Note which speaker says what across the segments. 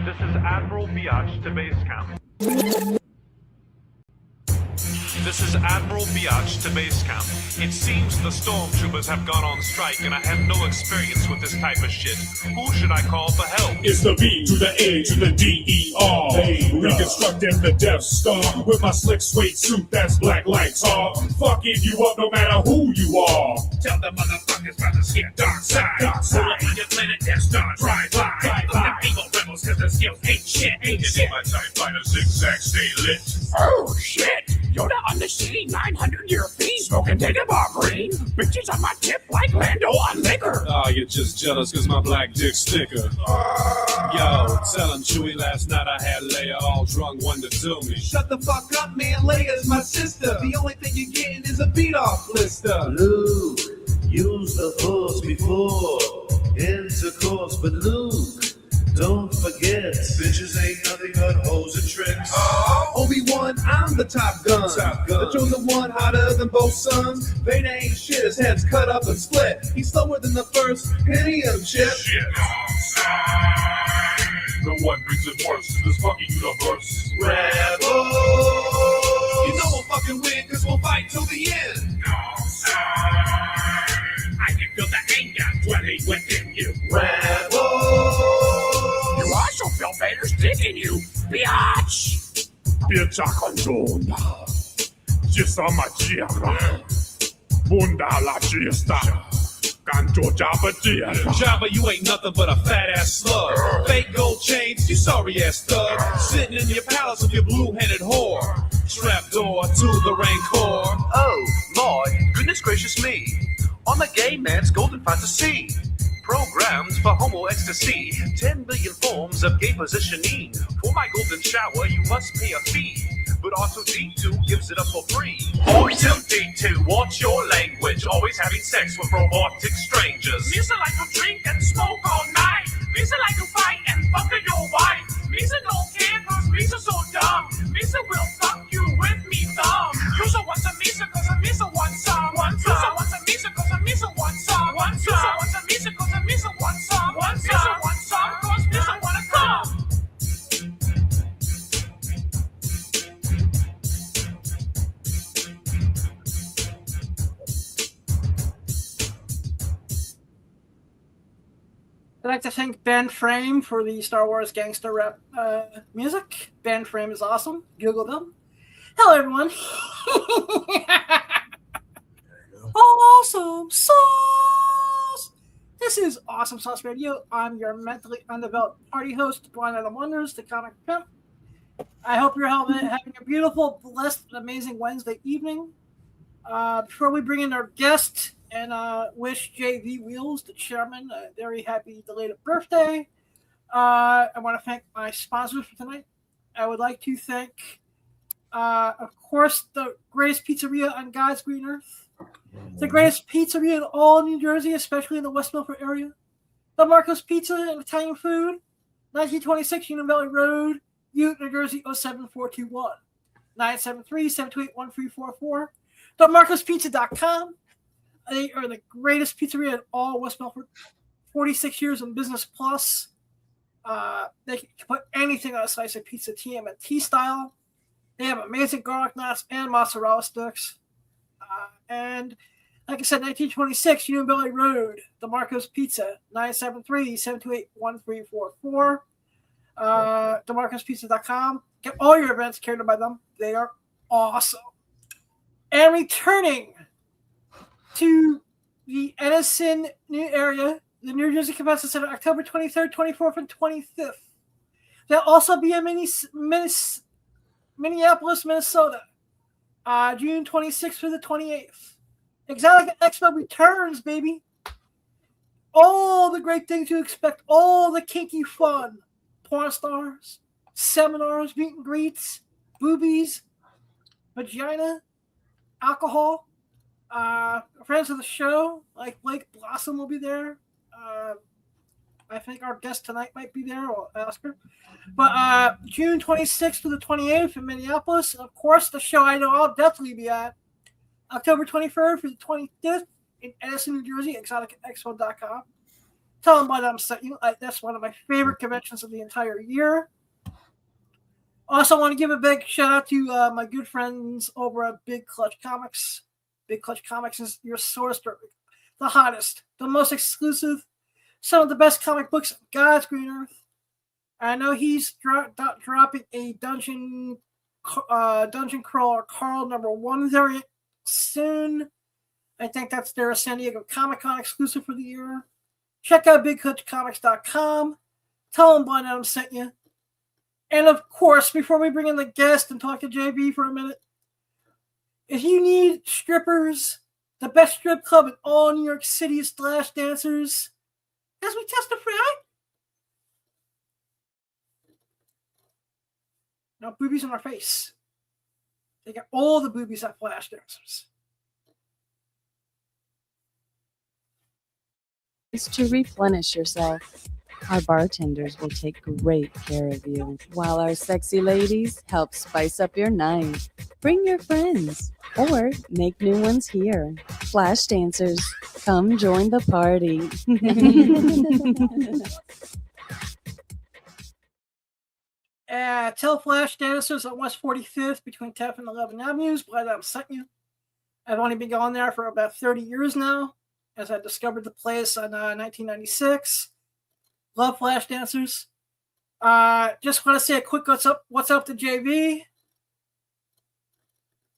Speaker 1: This is Admiral Biatch to base camp. This is Admiral Biatch to base camp. It seems the stormtroopers have gone on strike and I have no experience with this type of shit. Who should I call for help?
Speaker 2: It's the B to the A to the D-E-R. Reconstructing the Death Star with my slick suede suit that's black like tar. Fucking you up no matter who you are.
Speaker 3: Tell the motherfuckers about the shit dark side. Pull up on your planet Death Star, drive by. Look at people rebels cause their skills ain't shit. Ain't shit.
Speaker 2: My TIE fighter zigzag stay lit.
Speaker 3: Oh shit! Yoda on the shitty 900-year feed, smoking Dagobah green. Bitches on my tip like Lando on liquor.
Speaker 2: Oh, you're just jealous cause my black dick's thicker. Yo, tell him Chewie last night I had Leia all drunk, one to do me.
Speaker 4: Shut the fuck up, man. Leia's my sister. The only thing you're getting is a beat-off blister.
Speaker 5: Luke, use the Force before intercourse, but Luke, don't forget, bitches ain't nothing but hoes and tricks.
Speaker 4: Obi-Wan, I'm the Top Gun. The chosen one, hotter than both sons. Vader ain't shit, his head's cut up and split. He's slower than the first Pentium chip.
Speaker 2: Shit. The one brings it worse in this fucking universe.
Speaker 4: Rebels! You know we'll fucking win, cause we'll fight till the end.
Speaker 3: I can feel the anger dwelling within you.
Speaker 4: Rebels!
Speaker 3: You also feel Vader's digging you, biatch!
Speaker 2: Piecza congiunta. Ci sama tierra. Bunda la fiesta. Canto Jabba tierra.
Speaker 4: Jabba, you ain't nothing but a fat-ass slug. Fake gold chains, you sorry-ass thug. Sitting in your palace with your blue-headed whore. Trapdoor to the Rancor.
Speaker 5: Oh, my goodness gracious me. I'm a gay man's golden fantasy. Programmed for homo ecstasy. 10 billion forms of gay positioning. For my golden shower, you must pay a fee. But R2-D2 gives it up for free. R2-D2, watch your language. Always having sex with robotic strangers.
Speaker 3: Misa like to drink and smoke all night. Misa like to fight and fuck your wife. Misa don't care cause Misa so dumb. Misa will fuck you with me thumb. Yusa wants a Misa cause a Misa wants some. Yusa wants a Misa cause a Misa wants some. Yusa wants a Misa cause a Misa wants some. Misa wants some cause Misa wanna come.
Speaker 6: I'd like to thank Ben Frame for the Star Wars gangster rap music. Ben Frame is awesome. Google them. Hello, everyone. Awesome Sauce. This is Awesome Sauce Radio. I'm your mentally undeveloped party host, Blind Item Wonders, the comic pimp. I hope you're having a beautiful, blessed, amazing Wednesday evening. Before we bring in our guest and wish JV Wheels, the chairman, a very happy belated birthday. I want to thank my sponsors for tonight. I would like to thank, of course, the greatest pizzeria on God's green earth. The greatest pizzeria in all New Jersey, especially in the West Milford area. The Marco's Pizza and Italian Food, 1926 Union Valley Road, Ute, New Jersey, 07421. 973-728-1344. TheMarcosPizza.com. They are the greatest pizzeria in all West Milford. 46 years in business plus. They can put anything on a slice of pizza, TM&T style. They have amazing garlic knots and mozzarella sticks. And like I said, 1926 Union Valley Road, the Marco's Pizza, 973-728-1344. TheMarcosPizza.com. Get all your events catered by them. They are awesome. And returning to the Edison new area, the New Jersey Convention Center, October 23rd, 24th, and 25th. They'll also be in Minneapolis, Minnesota, June 26th through the 28th. Exotic Expo returns, baby. All the great things you expect, all the kinky fun. Porn stars, seminars, meet and greets, boobies, vagina, alcohol. Friends of the show, like Blake Blossom, will be there. I think our guest tonight might be there. I'll ask her. But June 26th to the 28th in Minneapolis. And of course, the show I know I'll definitely be at. October 23rd through the 25th in Edison, New Jersey, exoticexpo.com. Tell them why I'm sent you. That's one of my favorite conventions of the entire year. Also, want to give a big shout out to my good friends over at Big Clutch Comics. Big Clutch Comics is your source for the hottest, the most exclusive, some of the best comic books on God's green earth. I know he's dropping a dungeon crawler Carl #1 variant soon. I think that's their San Diego Comic-Con exclusive for the year. Check out BigClutchComics.com. Tell them Blind Adam sent you. And of course, before we bring in the guest and talk to JB for a minute, if you need strippers, the best strip club in all New York City is Flash Dancers, as we testify. No boobies on our face. They got all the boobies at Flash Dancers.
Speaker 7: Is to replenish yourself. Our bartenders will take great care of you, while our sexy ladies help spice up your night. Bring your friends, or make new ones here. Flash Dancers, come join the party.
Speaker 6: Tell Flash Dancers at West 45th between 10th and 11th Avenues. Glad I'm sent you. I've only been going there for about 30 years now, as I discovered the place in 1996. Love Flash Dancers. Just want to say a quick what's up to JV.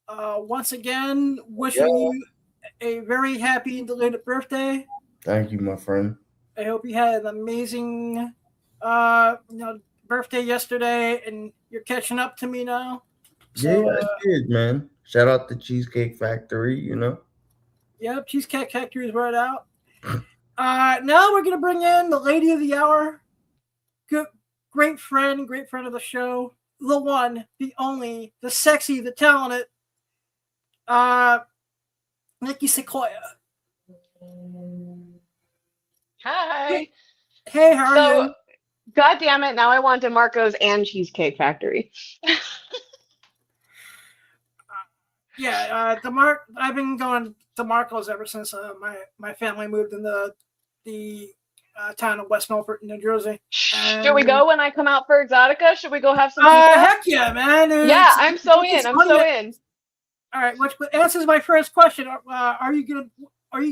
Speaker 6: Once again, wishing you a very happy and belated birthday.
Speaker 8: Thank you, my friend.
Speaker 6: I hope you had an amazing birthday yesterday, and you're catching up to me now. So,
Speaker 8: I did, man. Shout out to Cheesecake Factory,
Speaker 6: Yep, Cheesecake Factory is right out. Now we're going to bring in the lady of the hour, great friend of the show, the one, the only, the sexy, the talented, Niki Suquia.
Speaker 9: Hi.
Speaker 6: Hey, how are you?
Speaker 9: God damn it, now I want DeMarco's and Cheesecake Factory.
Speaker 6: I've been going to Marco's ever since my family moved in the town of West Milford, New Jersey.
Speaker 9: Should we go when I come out for Exotica? Should we go have some pizza?
Speaker 6: Heck yeah, man.
Speaker 9: Yeah, I'm so in.
Speaker 6: All right, which answers my first question. Are you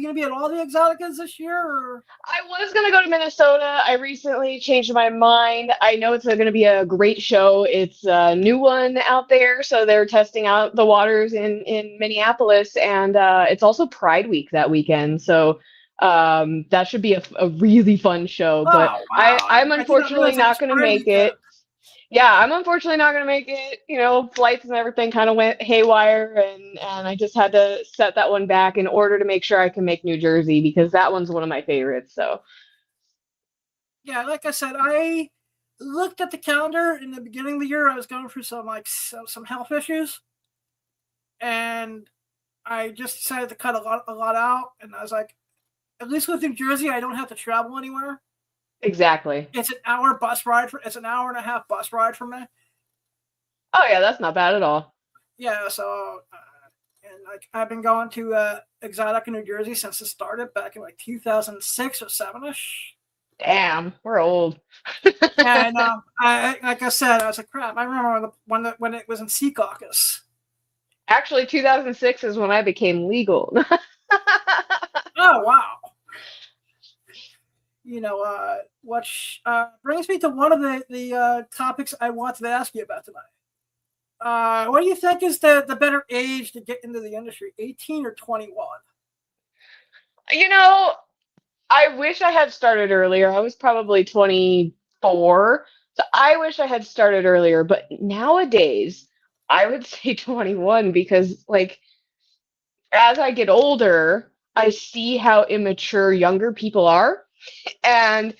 Speaker 6: gonna be at all the Exoticas this year? Or?
Speaker 9: I was gonna go to Minnesota. I recently changed my mind. I know it's gonna be a great show. It's a new one out there, so they're testing out the waters in Minneapolis, and it's also Pride Week that weekend. So that should be a really fun show. But wow. I'm unfortunately not gonna make it. Yeah, I'm unfortunately not going to make it. Flights and everything kind of went haywire, and I just had to set that one back in order to make sure I can make New Jersey, because that one's one of my favorites. So,
Speaker 6: yeah, like I said, I looked at the calendar in the beginning of the year. I was going through some health issues, and I just decided to cut a lot out. And I was like, at least with New Jersey, I don't have to travel anywhere.
Speaker 9: Exactly.
Speaker 6: It's an hour bus ride. It's an hour and a half bus ride from me.
Speaker 9: Oh yeah, that's not bad at all.
Speaker 6: Yeah, so I've been going to Exotica, New Jersey since it started back in 2006 or 7ish.
Speaker 9: Damn, we're old.
Speaker 6: And like I said, I was like, crap. I remember when it was in Secaucus.
Speaker 9: Actually, 2006 is when I became legal.
Speaker 6: Oh wow. Which brings me to one of the topics I wanted to ask you about tonight. What do you think is the better age to get into the industry, 18 or 21?
Speaker 9: I wish I had started earlier. I was probably 24, so I wish I had started earlier. But nowadays, I would say 21 because, as I get older, I see how immature younger people are. And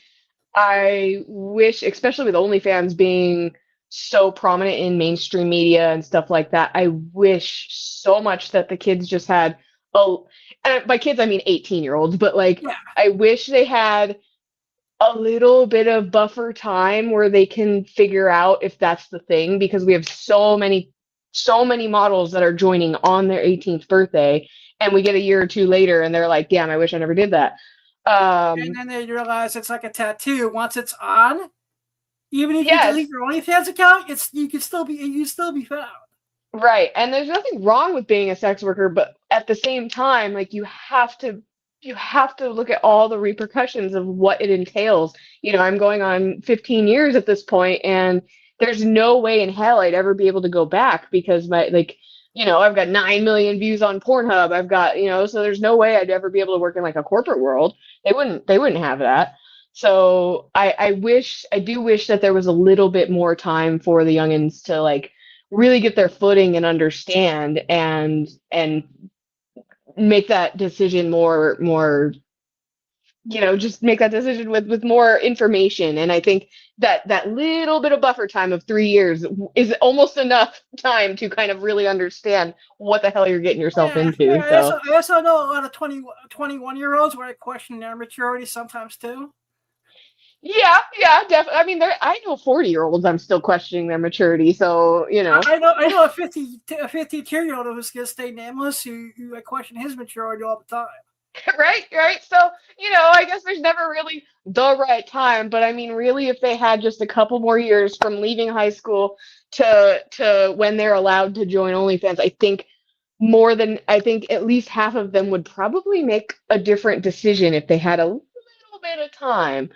Speaker 9: I wish, especially with OnlyFans being so prominent in mainstream media and stuff like that, I wish so much that the kids just had, and by kids I mean 18-year-olds, but I wish they had a little bit of buffer time where they can figure out if that's the thing, because we have so many models that are joining on their 18th birthday, and we get a year or two later and they're like, damn, I wish I never did that.
Speaker 6: And then they realize it's like a tattoo. Once it's on, even if you delete your OnlyFans account, you can still be found.
Speaker 9: Right. And there's nothing wrong with being a sex worker, but at the same time, like you have to look at all the repercussions of what it entails. You know, I'm going on 15 years at this point, and there's no way in hell I'd ever be able to go back because I've got 9 million views on Pornhub. I've got, so there's no way I'd ever be able to work in like a corporate world. They wouldn't have that. So I do wish that there was a little bit more time for the youngins to like really get their footing and understand and make that decision more just make that decision with more information. And I think that little bit of buffer time of 3 years is almost enough time to kind of really understand what the hell you're getting yourself into.
Speaker 6: Yeah, I also know a lot of 21-year-olds where I question their maturity sometimes too.
Speaker 9: Yeah, definitely. I mean, I know 40-year-olds I'm still questioning their maturity, so,
Speaker 6: I know a 52-year-old who's going to stay nameless who I question his maturity all the time.
Speaker 9: Right. So, I guess there's never really the right time, but I mean, really, if they had just a couple more years from leaving high school to when they're allowed to join OnlyFans, I think at least half of them would probably make a different decision if they had a little bit of time.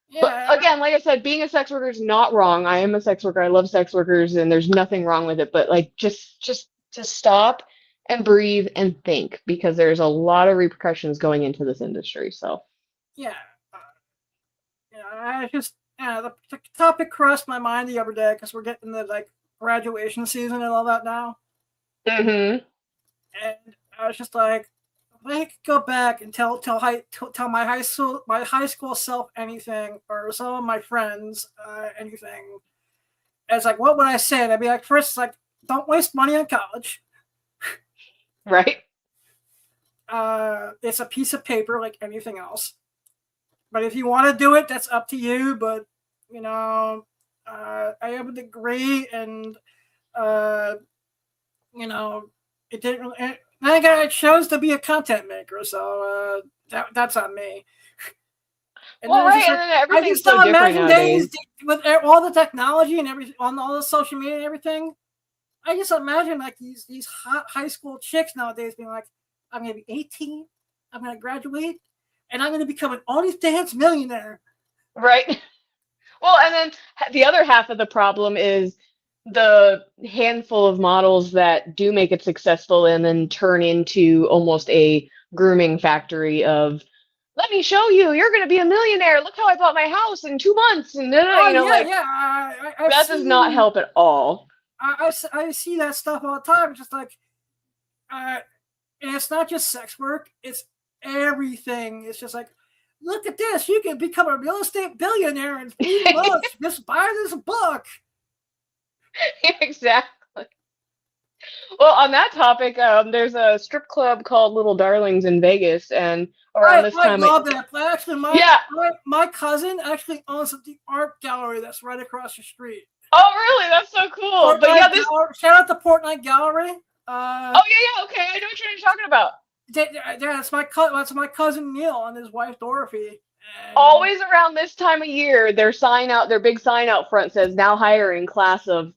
Speaker 9: Yeah. But again, like I said, being a sex worker is not wrong. I am a sex worker. I love sex workers, and there's nothing wrong with it. But like, just stop and breathe and think, because there's a lot of repercussions going into this industry. So,
Speaker 6: yeah, I just the topic crossed my mind the other day because we're getting the like graduation season and all that now.
Speaker 9: Mm-hmm.
Speaker 6: And I was just like, I could go back and tell my high school self anything, or some of my friends anything. It's like, what would I say? And I'd be like, first, it's like, don't waste money on college.
Speaker 9: Right.
Speaker 6: It's a piece of paper like anything else. But if you want to do it, that's up to you. But I have a degree, and it didn't really. I chose to be a content maker, so that's on me. And
Speaker 9: well, right, and then everything's so different nowadays.
Speaker 6: With all the technology and everything, on all the social media and everything, I just imagine like these hot high school chicks nowadays being like, I'm going to be 18, I'm going to graduate, and I'm going to become an OnlyFans millionaire.
Speaker 9: Right. Well, and then the other half of the problem is the handful of models that do make it successful and then turn into almost a grooming factory of, let me show you, you're going to be a millionaire. Look how I bought my house in 2 months. And that does not help at all.
Speaker 6: I see that stuff all the time. It's just like, and it's not just sex work. It's everything. It's just like, look at this. You can become a real estate billionaire in 3 months. Just buy this book.
Speaker 9: Exactly. Well, on that topic, there's a strip club called Little Darlings in Vegas, and around this time,
Speaker 6: I love that. But actually, my cousin actually owns the art gallery that's right across the street.
Speaker 9: Oh, really? That's so cool.
Speaker 6: Shout out to Portnight Gallery.
Speaker 9: Okay, I know what you're talking about.
Speaker 6: That's my cousin Neil and his wife Dorothy.
Speaker 9: Always around this time of year, their big sign out front says "Now hiring class of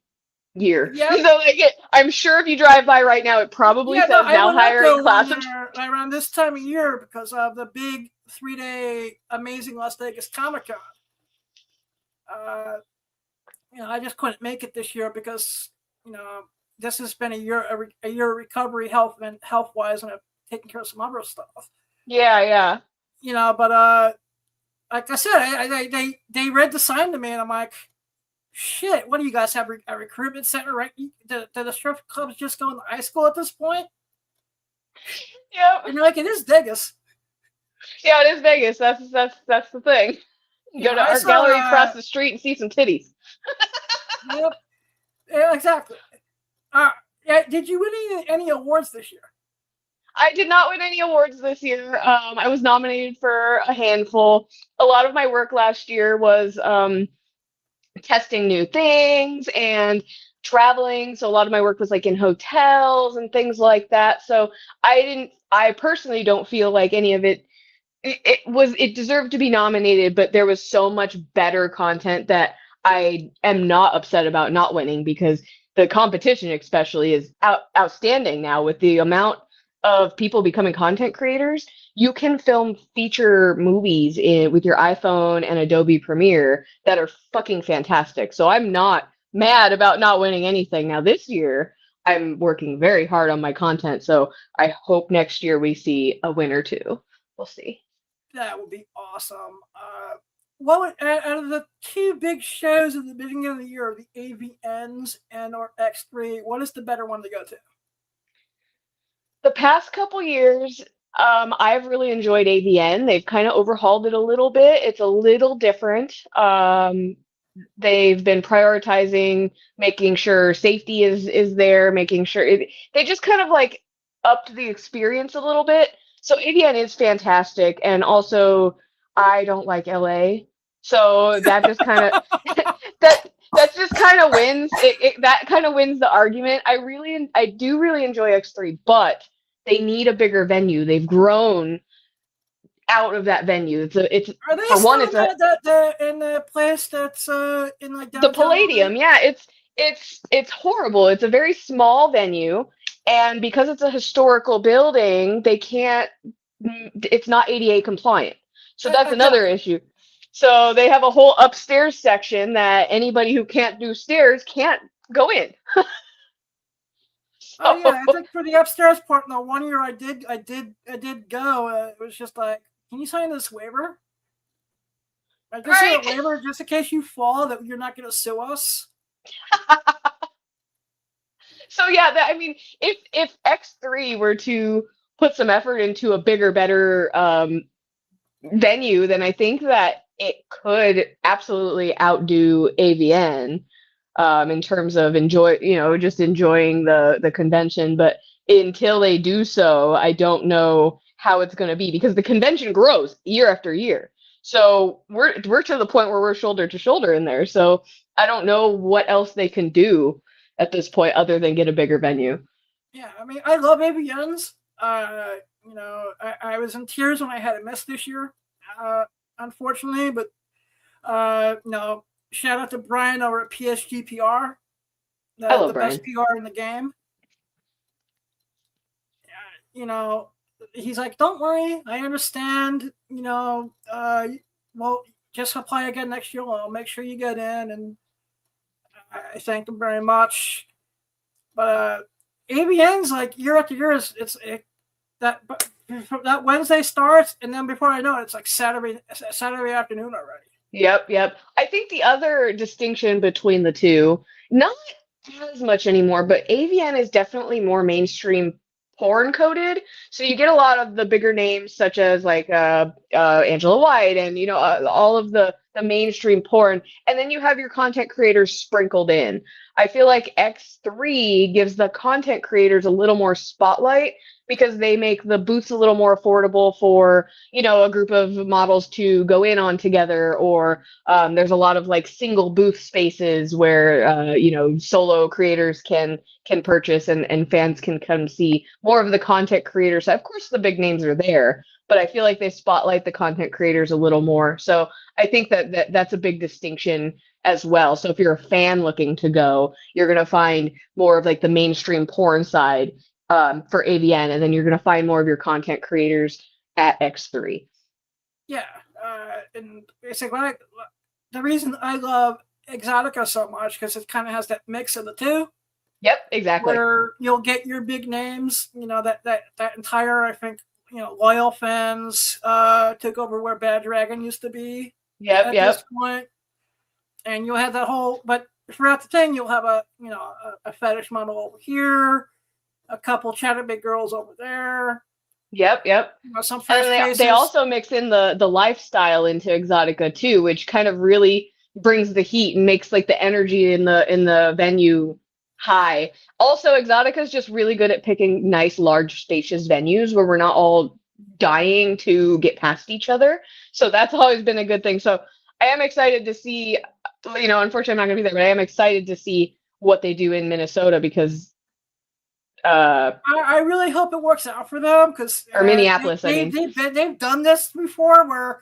Speaker 9: year." Yeah. So I'm sure if you drive by right now, it probably says "Now hiring class of."
Speaker 6: Around this time of year, because of the big 3-day amazing Las Vegas Comic-Con. I just couldn't make it this year because this has been a year of recovery health-wise, and I've taken care of some other stuff.
Speaker 9: Yeah.
Speaker 6: But like I said, they read the sign to me, and I'm like, shit, what do you guys have, a recruitment center, right? Do the strip clubs just go into high school at this point?
Speaker 9: Yeah.
Speaker 6: And you're like, it is Vegas.
Speaker 9: Yeah, it is Vegas. That's the thing. Go to art gallery across the street and see some titties.
Speaker 6: Yep. Yeah, exactly. Did you win any awards this year?
Speaker 9: I did not win any awards this year. I was nominated for a handful. A lot of my work last year was testing new things and traveling. So a lot of my work was like in hotels and things like that. So I personally don't feel like any of it it deserved to be nominated, but there was so much better content that I am not upset about not winning, because the competition especially is outstanding now with the amount of people becoming content creators. You can film feature movies with your iPhone and Adobe Premiere that are fucking fantastic. So I'm not mad about not winning anything. Now this year, I'm working very hard on my content, so I hope next year we see a winner too. We'll see.
Speaker 6: That would be awesome. What would, out of the two big shows at the beginning of the year, the AVNs and or X3, what is the better one to go to?
Speaker 9: The past couple years, I've really enjoyed AVN. They've kind of overhauled it a little bit. It's a little different. They've been prioritizing making sure safety is there, making sure they just kind of like upped the experience a little bit. So AVN is fantastic, and also I don't like LA, so that just kind of that just kind of wins. That kind of wins the argument. I do really enjoy X3, but they need a bigger venue. They've grown out of that venue. It's
Speaker 6: Are they
Speaker 9: for
Speaker 6: still
Speaker 9: one, it's
Speaker 6: in the place that's in like downtown
Speaker 9: the Palladium.
Speaker 6: LA?
Speaker 9: Yeah, it's horrible. It's a very small venue, and because it's a historical building, they can't. It's not ADA compliant. So that's another issue. So they have a whole upstairs section that anybody who can't do stairs can't go in.
Speaker 6: Oh yeah, I think for the upstairs part, the 1 year I did go. It was just like, can you sign this waiver? I just say a waiver just in case you fall that you're not going to sue us.
Speaker 9: So yeah, I mean, if X3 were to put some effort into a bigger, better venue, then I think that it could absolutely outdo AVN in terms of just enjoying the convention. But until they do so, I don't know how it's going to be, because the convention grows year after year. So we're to the point where we're shoulder to shoulder in there. So I don't know what else they can do at this point other than get a bigger venue.
Speaker 6: Yeah, I mean, I love AVNs. I was in tears when I had a miss this year, unfortunately. But shout out to Brian over at PSGPR, the best PR in the game. He's like, don't worry, I understand. Well, just apply again next year. I'll make sure you get in, and I thank him very much. But AVN's like year after year, that Wednesday starts, and then before I know it, it's like Saturday afternoon already.
Speaker 9: Yep. I think the other distinction between the two, not as much anymore, but AVN is definitely more mainstream porn coded. So you get a lot of the bigger names, such as like Angela White and all of the mainstream porn, and then you have your content creators sprinkled in. I feel like X3 gives the content creators a little more spotlight, because they make the booths a little more affordable for a group of models to go in on together, or there's a lot of like single booth spaces where solo creators can purchase, and fans can come see more of the content creators. Of course the big names are there, but I feel like they spotlight the content creators a little more. So I think that's a big distinction as well. So if you're a fan looking to go, you're going to find more of like the mainstream porn side for AVN, and then you're going to find more of your content creators at X3.
Speaker 6: Yeah, and it's like the reason I love Exotica so much, because it kind of has that mix of the two.
Speaker 9: Yep, exactly.
Speaker 6: Where you'll get your big names, that entire, I think, loyal fans took over where Bad Dragon used to be.
Speaker 9: Yep.
Speaker 6: This point, and you'll have that whole. But throughout the thing, you'll have a fetish model over here, a couple chatterbait girls over there.
Speaker 9: Yep.
Speaker 6: Some
Speaker 9: and they also mix in the lifestyle into Exotica too, which kind of really brings the heat and makes like the energy in the venue high. Also, Exotica is just really good at picking nice, large, spacious venues where we're not all dying to get past each other. So that's always been a good thing. So I am excited to see, unfortunately I'm not going to be there, but I am excited to see what they do in Minnesota, because
Speaker 6: I really hope it works out for them because
Speaker 9: or Minneapolis.
Speaker 6: they've done this before. Where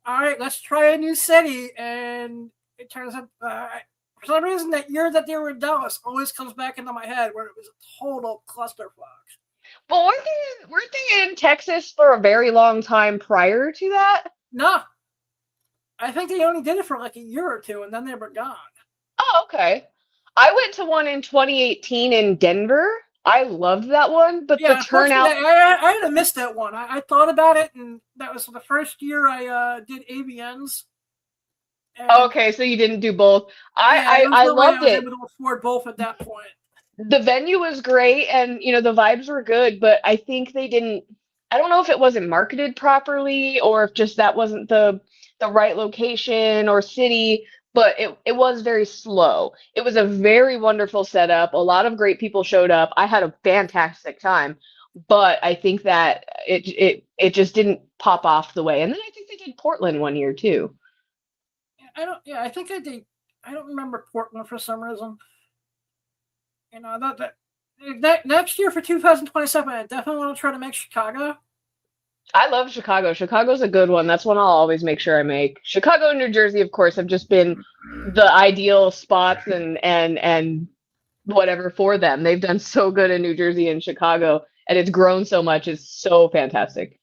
Speaker 6: all right, let's try a new city, and it turns out for some reason that year that they were in Dallas always comes back into my head where it was a total clusterfuck.
Speaker 9: But weren't they in Texas for a very long time prior to that?
Speaker 6: No, I think they only did it for like a year or two, and then they were gone.
Speaker 9: Oh, okay. I went to one in 2018 in Denver. I loved that one, but the turnout.
Speaker 6: I had missed that one. I thought about it, and that was the first year I did AVNs.
Speaker 9: Okay, so you didn't do both. I loved it. I was able
Speaker 6: to afford both at that point.
Speaker 9: The venue was great, and the vibes were good, but I think they didn't. I don't know if it wasn't marketed properly, or if just that wasn't the right location or city. But it was very slow. It was a very wonderful setup. A lot of great people showed up. I had a fantastic time, but I think that it just didn't pop off the way. And then I think they did Portland one year too.
Speaker 6: I think I did. I don't remember Portland for some reason. That next year for 2027, I definitely want to try to make Chicago.
Speaker 9: I love Chicago. Chicago's a good one. That's one I'll always make sure I make. Chicago and New Jersey, of course, have just been the ideal spots and whatever for them. They've done so good in New Jersey and Chicago, and it's grown so much. It's so fantastic.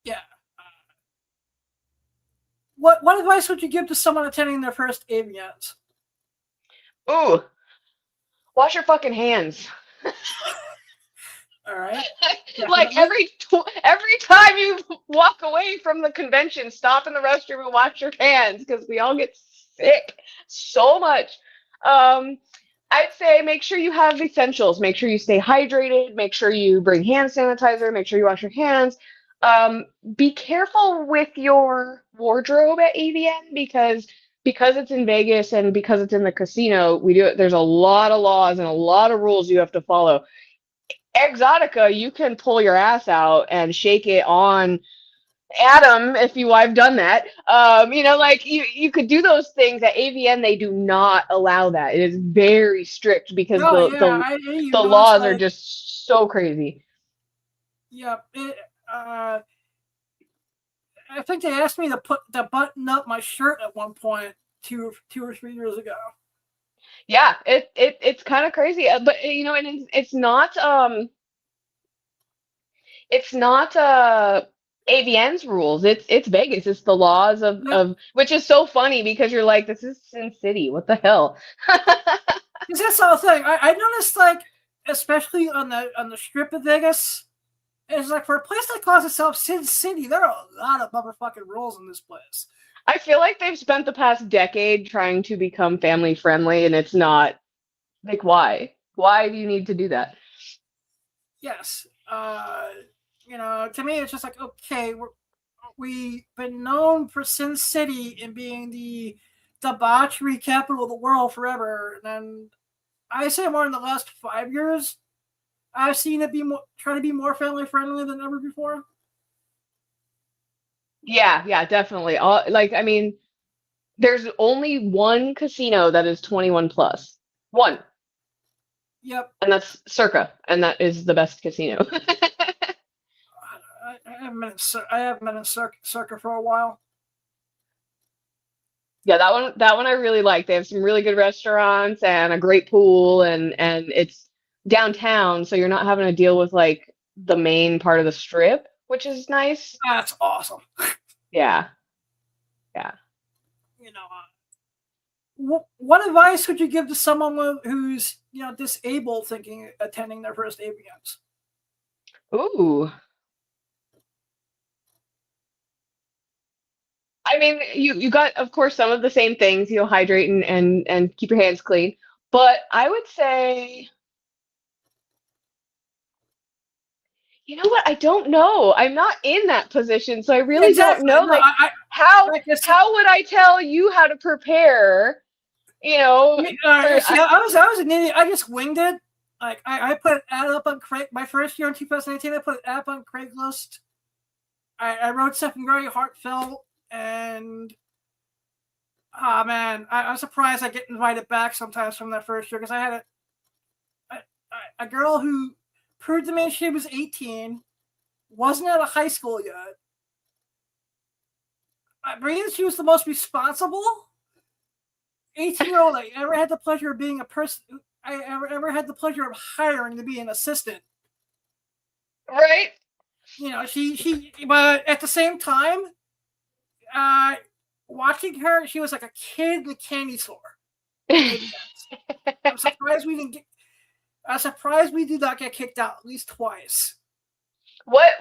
Speaker 6: Yeah. What advice would you give to someone attending their first AVNs?
Speaker 9: Ooh, wash your fucking hands.
Speaker 6: All right.
Speaker 9: Like every time you walk away from the convention, stop in the restroom and wash your hands because we all get sick so much. I'd say make sure you have essentials. Make sure you stay hydrated. Make sure you bring hand sanitizer. Make sure you wash your hands. Be careful with your wardrobe at AVN because it's in Vegas and because it's in the casino. There's a lot of laws and a lot of rules you have to follow. Exotica, you can pull your ass out and shake it on Adam I've done that. You could do those things. At AVN, they do not allow that. It is very strict because the laws are just so crazy.
Speaker 6: Yeah, I think they asked me to button up my shirt at one point 2 or 3 years ago.
Speaker 9: Yeah, it's kind of crazy, but and it's not AVN's rules. It's Vegas. It's the laws of which is so funny because you're like, this is Sin City. What the hell?
Speaker 6: Because that's the whole thing. I noticed, like, especially on the strip of Vegas, it's like for a place that calls itself Sin City, there are a lot of motherfucking rules in this place.
Speaker 9: I feel like they've spent the past decade trying to become family friendly, and it's not. Like, why? Why do you need to do that?
Speaker 6: Yes. To me, it's just like, okay, we've been known for Sin City and being the debauchery capital of the world forever. And then I say more in the last 5 years, I've seen it try to be more family friendly than ever before.
Speaker 9: Yeah, definitely. There's only one casino that is 21 plus. One.
Speaker 6: Yep.
Speaker 9: And that's Circa, and that is the best casino.
Speaker 6: I haven't been in Circa for a while.
Speaker 9: Yeah, that one I really like. They have some really good restaurants and a great pool, and it's downtown, so you're not having to deal with like the main part of the strip, which is nice.
Speaker 6: That's awesome.
Speaker 9: Yeah.
Speaker 6: What advice would you give to someone who's disabled attending their first AVNs?
Speaker 9: Ooh. I mean, you got, of course, some of the same things, hydrate and keep your hands clean. But I would say, you know what? I don't know. I'm not in that position, so I really don't know.
Speaker 6: No,
Speaker 9: how would I tell you how to prepare?
Speaker 6: I was an idiot. I just winged it. Like I put an ad up on my first year in 2018. I put an ad up on Craigslist. I wrote something very heartfelt, and man, I'm surprised I get invited back sometimes from that first year because I had a girl who proved to me she was 18, wasn't out of high school yet. I believe she was the most responsible 18-year-old I ever had the pleasure of being a person. I ever had the pleasure of hiring to be an assistant.
Speaker 9: Right?
Speaker 6: You know, but at the same time, watching her, she was like a kid in a candy store. I'm surprised we didn't get. I'm surprised we did not get kicked out at least twice.
Speaker 9: What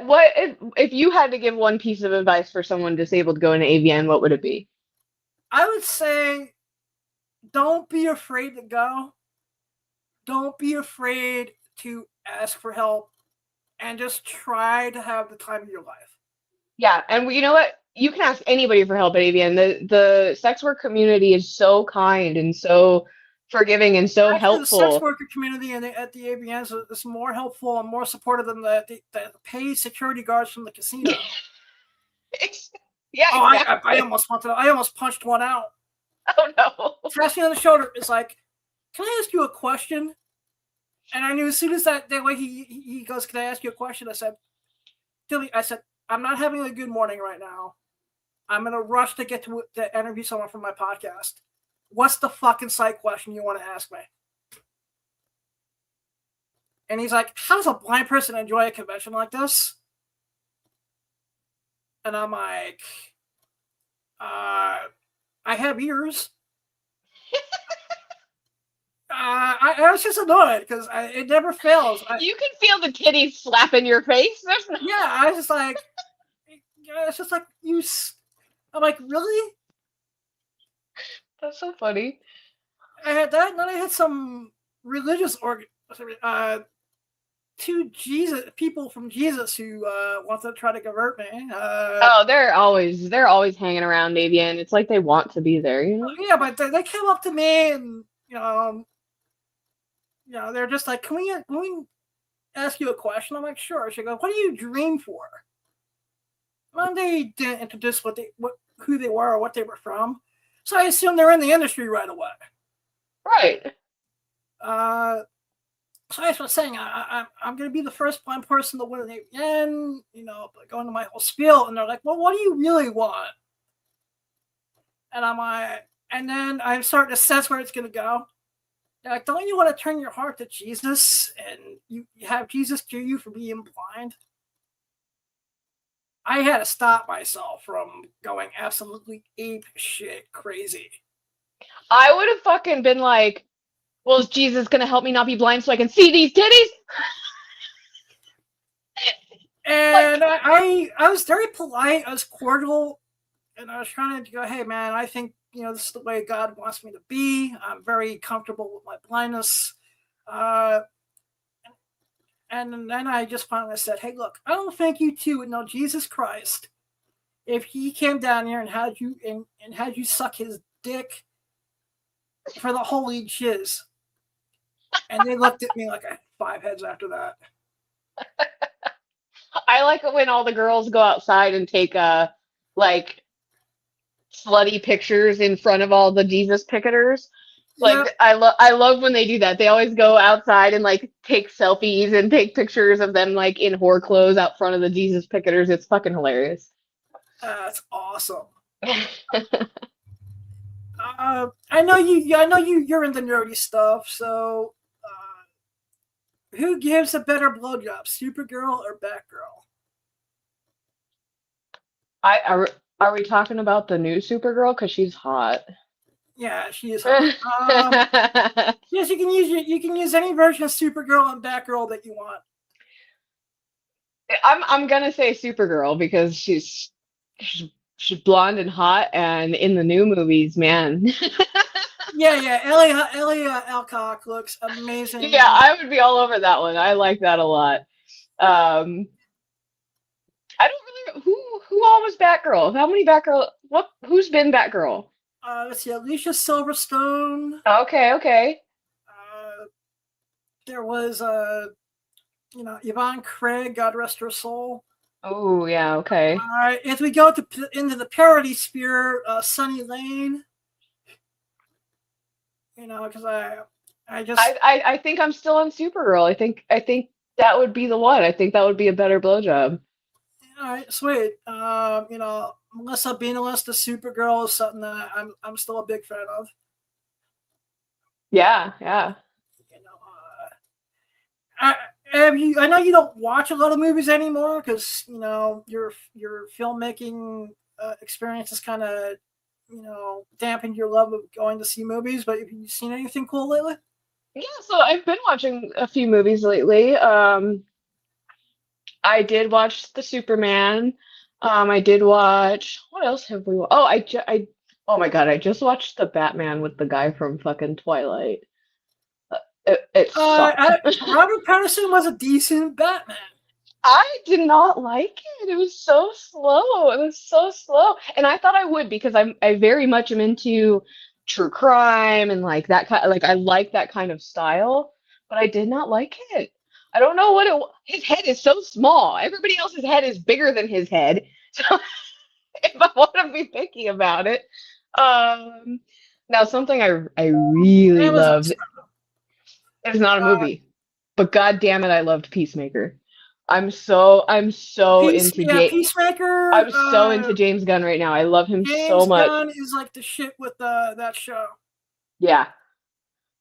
Speaker 9: if you had to give one piece of advice for someone disabled going to AVN, what would it be?
Speaker 6: I would say, don't be afraid to go. Don't be afraid to ask for help, and just try to have the time of your life.
Speaker 9: Yeah, and you know what? You can ask anybody for help at AVN. The sex work community is so kind and so forgiving and so helpful.
Speaker 6: The sex worker community at the AVN is more helpful and more supportive than the paid security guards from the casino.
Speaker 9: Yeah,
Speaker 6: oh,
Speaker 9: exactly.
Speaker 6: I almost punched one out.
Speaker 9: Oh no!
Speaker 6: Taps me on the shoulder. It's like, can I ask you a question? And I knew as soon as that way he goes, can I ask you a question? I said, Tilly, I'm not having a good morning right now. I'm in a rush to get to interview someone from my podcast. What's the fucking psych question you want to ask me? And he's like, how does a blind person enjoy a convention like this? And I'm like, I have ears. I was just annoyed because it never fails.
Speaker 9: You can feel the titties slapping your face.
Speaker 6: Yeah, I was just like, it's just like you. I'm like, really?
Speaker 9: That's so funny.
Speaker 6: I had that, and then I had some religious two people from Jesus who want to try to convert me.
Speaker 9: They're always hanging around AVN. It's like they want to be there, you know?
Speaker 6: Yeah, but they came up to me and they're just like, can we ask you a question? I'm like, sure. She goes, what do you dream for? Well, they didn't introduce who they were or what they were from, so I assume they're in the industry right away.
Speaker 9: Right.
Speaker 6: So I was saying, I'm going to be the first blind person to win an AVN, going to my whole spiel, and they're like, well, what do you really want? And I'm like, and then I'm starting to sense where it's going to go. They're like, don't you want to turn your heart to Jesus and you have Jesus cure you for being blind? I had to stop myself from going absolutely ape shit crazy.
Speaker 9: I would have fucking been like, well, is Jesus going to help me not be blind so I can see these titties?
Speaker 6: And I was very polite. I was cordial. And I was trying to go, hey, man, I think, this is the way God wants me to be. I'm very comfortable with my blindness. And then I just finally said, hey, look, I don't think you two would know Jesus Christ if he came down here and had you suck his dick for the holy jizz. And they looked at me like I had 5 heads after that.
Speaker 9: I like it when all the girls go outside and take slutty pictures in front of all the Jesus picketers. Like, yep. I love when they do that. They always go outside and take selfies and take pictures of them in whore clothes out front of the Jesus picketers. It's fucking hilarious.
Speaker 6: That's awesome. I know you're into nerdy stuff. So, who gives a better blowjob, Supergirl or Batgirl?
Speaker 9: Are we talking about the new Supergirl? Because she's hot.
Speaker 6: Yeah, she is hot. Yes, you can use any version of Supergirl and Batgirl that you want.
Speaker 9: I'm gonna say Supergirl because she's blonde and hot, and in the new movies, man.
Speaker 6: yeah. Ellie Alcock looks amazing.
Speaker 9: Yeah, I would be all over that one. I like that a lot. I don't really who all was Batgirl. How many Batgirl? Who's been Batgirl?
Speaker 6: Let's see, Alicia Silverstone.
Speaker 9: Okay.
Speaker 6: There was Yvonne Craig, God rest her soul.
Speaker 9: Oh yeah, okay.
Speaker 6: As we go into the parody sphere, Sunny Lane. Because I think
Speaker 9: I'm still on Supergirl. I think that would be the one. I think that would be a better blowjob.
Speaker 6: All right, sweet. Melissa Benoist, the Supergirl, is something that I'm still a big fan of.
Speaker 9: Yeah, yeah.
Speaker 6: I know you don't watch a lot of movies anymore because your filmmaking experience has kind of dampened your love of going to see movies. But have you seen anything cool lately?
Speaker 9: Yeah, so I've been watching a few movies lately. I did watch the Superman. I did watch. What else have we? Oh my God! I just watched the Batman with the guy from fucking Twilight. It sucked.
Speaker 6: Robert Pattinson was a decent Batman.
Speaker 9: I did not like it. It was so slow. It was so slow, and I thought I would because I very much am into true crime and like that kind. Like I like that kind of style, but I did not like it. I don't know what it. His head is so small. Everybody else's head is bigger than his head. So if I want to be picky about it, now something I really loved. It's not a movie, but God damn it, I loved Peacemaker. I'm so into
Speaker 6: Peacemaker.
Speaker 9: I'm so into James Gunn right now. I love him so much.
Speaker 6: James Gunn is like the shit with that show.
Speaker 9: Yeah.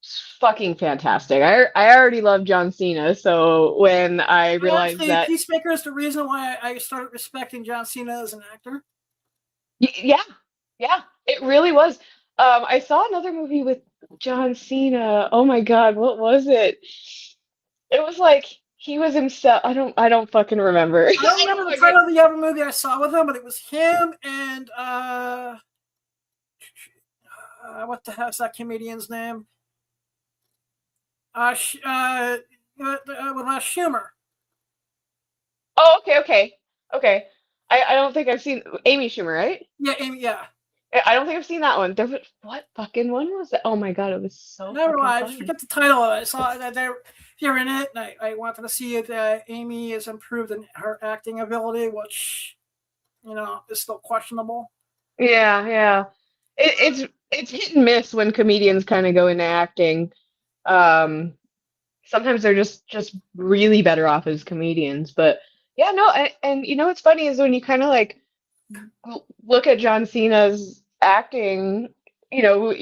Speaker 9: It's fucking fantastic. I already love John Cena, so when I realized that
Speaker 6: Peacemaker is the reason why I started respecting John Cena as an actor.
Speaker 9: Yeah, it really was. I saw another movie with John Cena. Oh my God, what was it? It was like he was himself. I don't fucking remember.
Speaker 6: I don't remember the title of the other movie I saw with him, but it was him and what the hell's that comedian's name? With Schumer.
Speaker 9: Oh, okay. I don't think I've seen Amy Schumer, right?
Speaker 6: Yeah, Amy. Yeah.
Speaker 9: I don't think I've seen that one. What fucking one was that? Oh my God, it was so.
Speaker 6: Never mind. I forget the title of it. I saw that you're in it, and I wanted to see if Amy has improved in her acting ability, which is still questionable.
Speaker 9: Yeah. It's hit and miss when comedians kind of go into acting. Sometimes they're just really better off as comedians, but yeah, no. And what's funny is when you kind of like look at John Cena's acting,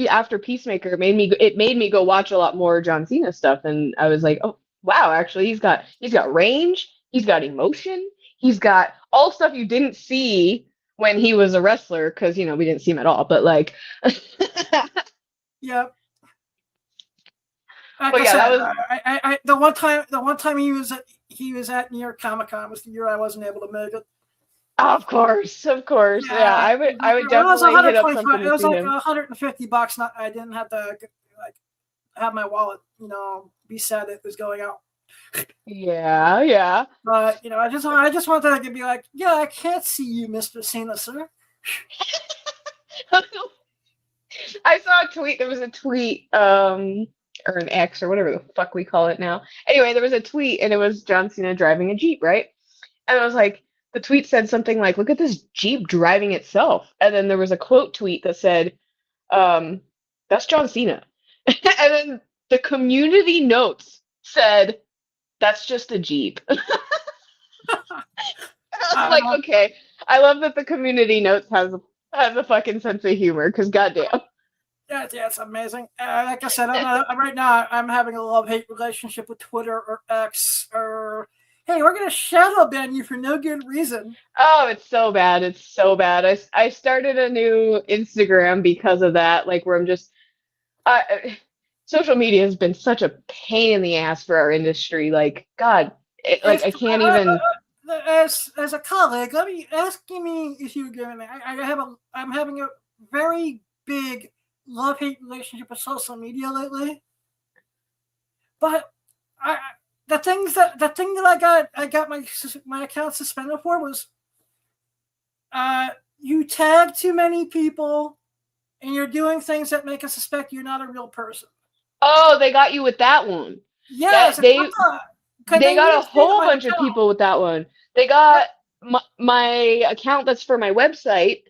Speaker 9: after Peacemaker, it made me go watch a lot more John Cena stuff, and I was like, oh wow, actually he's got range, he's got emotion, he's got all stuff you didn't see when he was a wrestler, because we didn't see him at all, but like
Speaker 6: Yep.
Speaker 9: But yeah, that was
Speaker 6: the one time he was at New York Comic Con was the year I wasn't able to make it.
Speaker 9: Of course. Yeah, I would definitely hit up something
Speaker 6: It was
Speaker 9: to see
Speaker 6: like
Speaker 9: him.
Speaker 6: $150. I didn't have to like have my wallet, be sad it was going out.
Speaker 9: Yeah.
Speaker 6: But I just wanted to be like, yeah, I can't see you, Mr. Cena, sir.
Speaker 9: I saw a tweet. There was a tweet, or an X or whatever the fuck we call it now. Anyway, there was a tweet, and it was John Cena driving a Jeep, right? And it was like, the tweet said something like, look at this Jeep driving itself. And then there was a quote tweet that said, that's John Cena. And then the community notes said, that's just a Jeep. I was like, okay. I love that the community notes has a fucking sense of humor, because goddamn.
Speaker 6: Yeah, it's amazing. Like I said, right now I'm having a love-hate relationship with Twitter or X, or hey, we're gonna shadow ban you for no good reason.
Speaker 9: Oh, it's so bad. I started a new Instagram because of that, like where I'm just social media has been such a pain in the ass for our industry. Like, God, I can't even.
Speaker 6: As a colleague, let me asking me if you agree with me. I'm having a very big love-hate relationship with social media lately. But the thing that I got my account suspended for was you tag too many people and you're doing things that make us suspect you're not a real person.
Speaker 9: Oh, they got you with that one.
Speaker 6: Yes,
Speaker 9: they got a whole bunch of people with that one. They got my account that's for my website.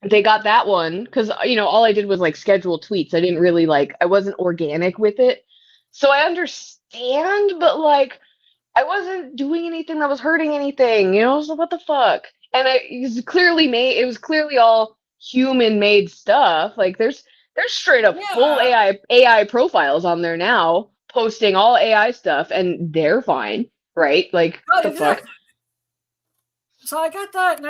Speaker 9: They got that one because all I did was like schedule tweets. I didn't really I wasn't organic with it. So I understand, but like I wasn't doing anything that was hurting anything, you know? So what the fuck? And it was clearly all human made stuff. Like there's straight up full
Speaker 6: Yeah.
Speaker 9: AI profiles on there now posting all AI stuff and they're fine, right? Like
Speaker 6: Oh,
Speaker 9: the fuck?
Speaker 6: exactly. So I got that, and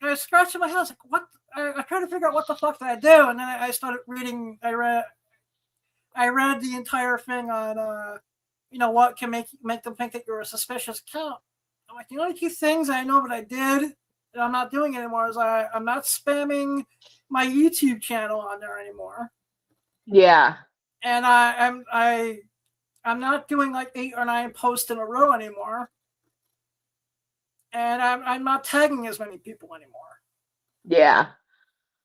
Speaker 6: I scratched in my head. I was like, "What?" I tried to figure out what the fuck did I do, and then I started reading. I read the entire thing on, what can make them think that you're a suspicious account. I'm like, the only two things I know that I did that I'm not doing anymore is I'm not spamming my YouTube channel on there anymore,
Speaker 9: Yeah.
Speaker 6: and I'm not doing like 8 or 9 posts in a row anymore. And I'm not tagging as many people anymore.
Speaker 9: Yeah.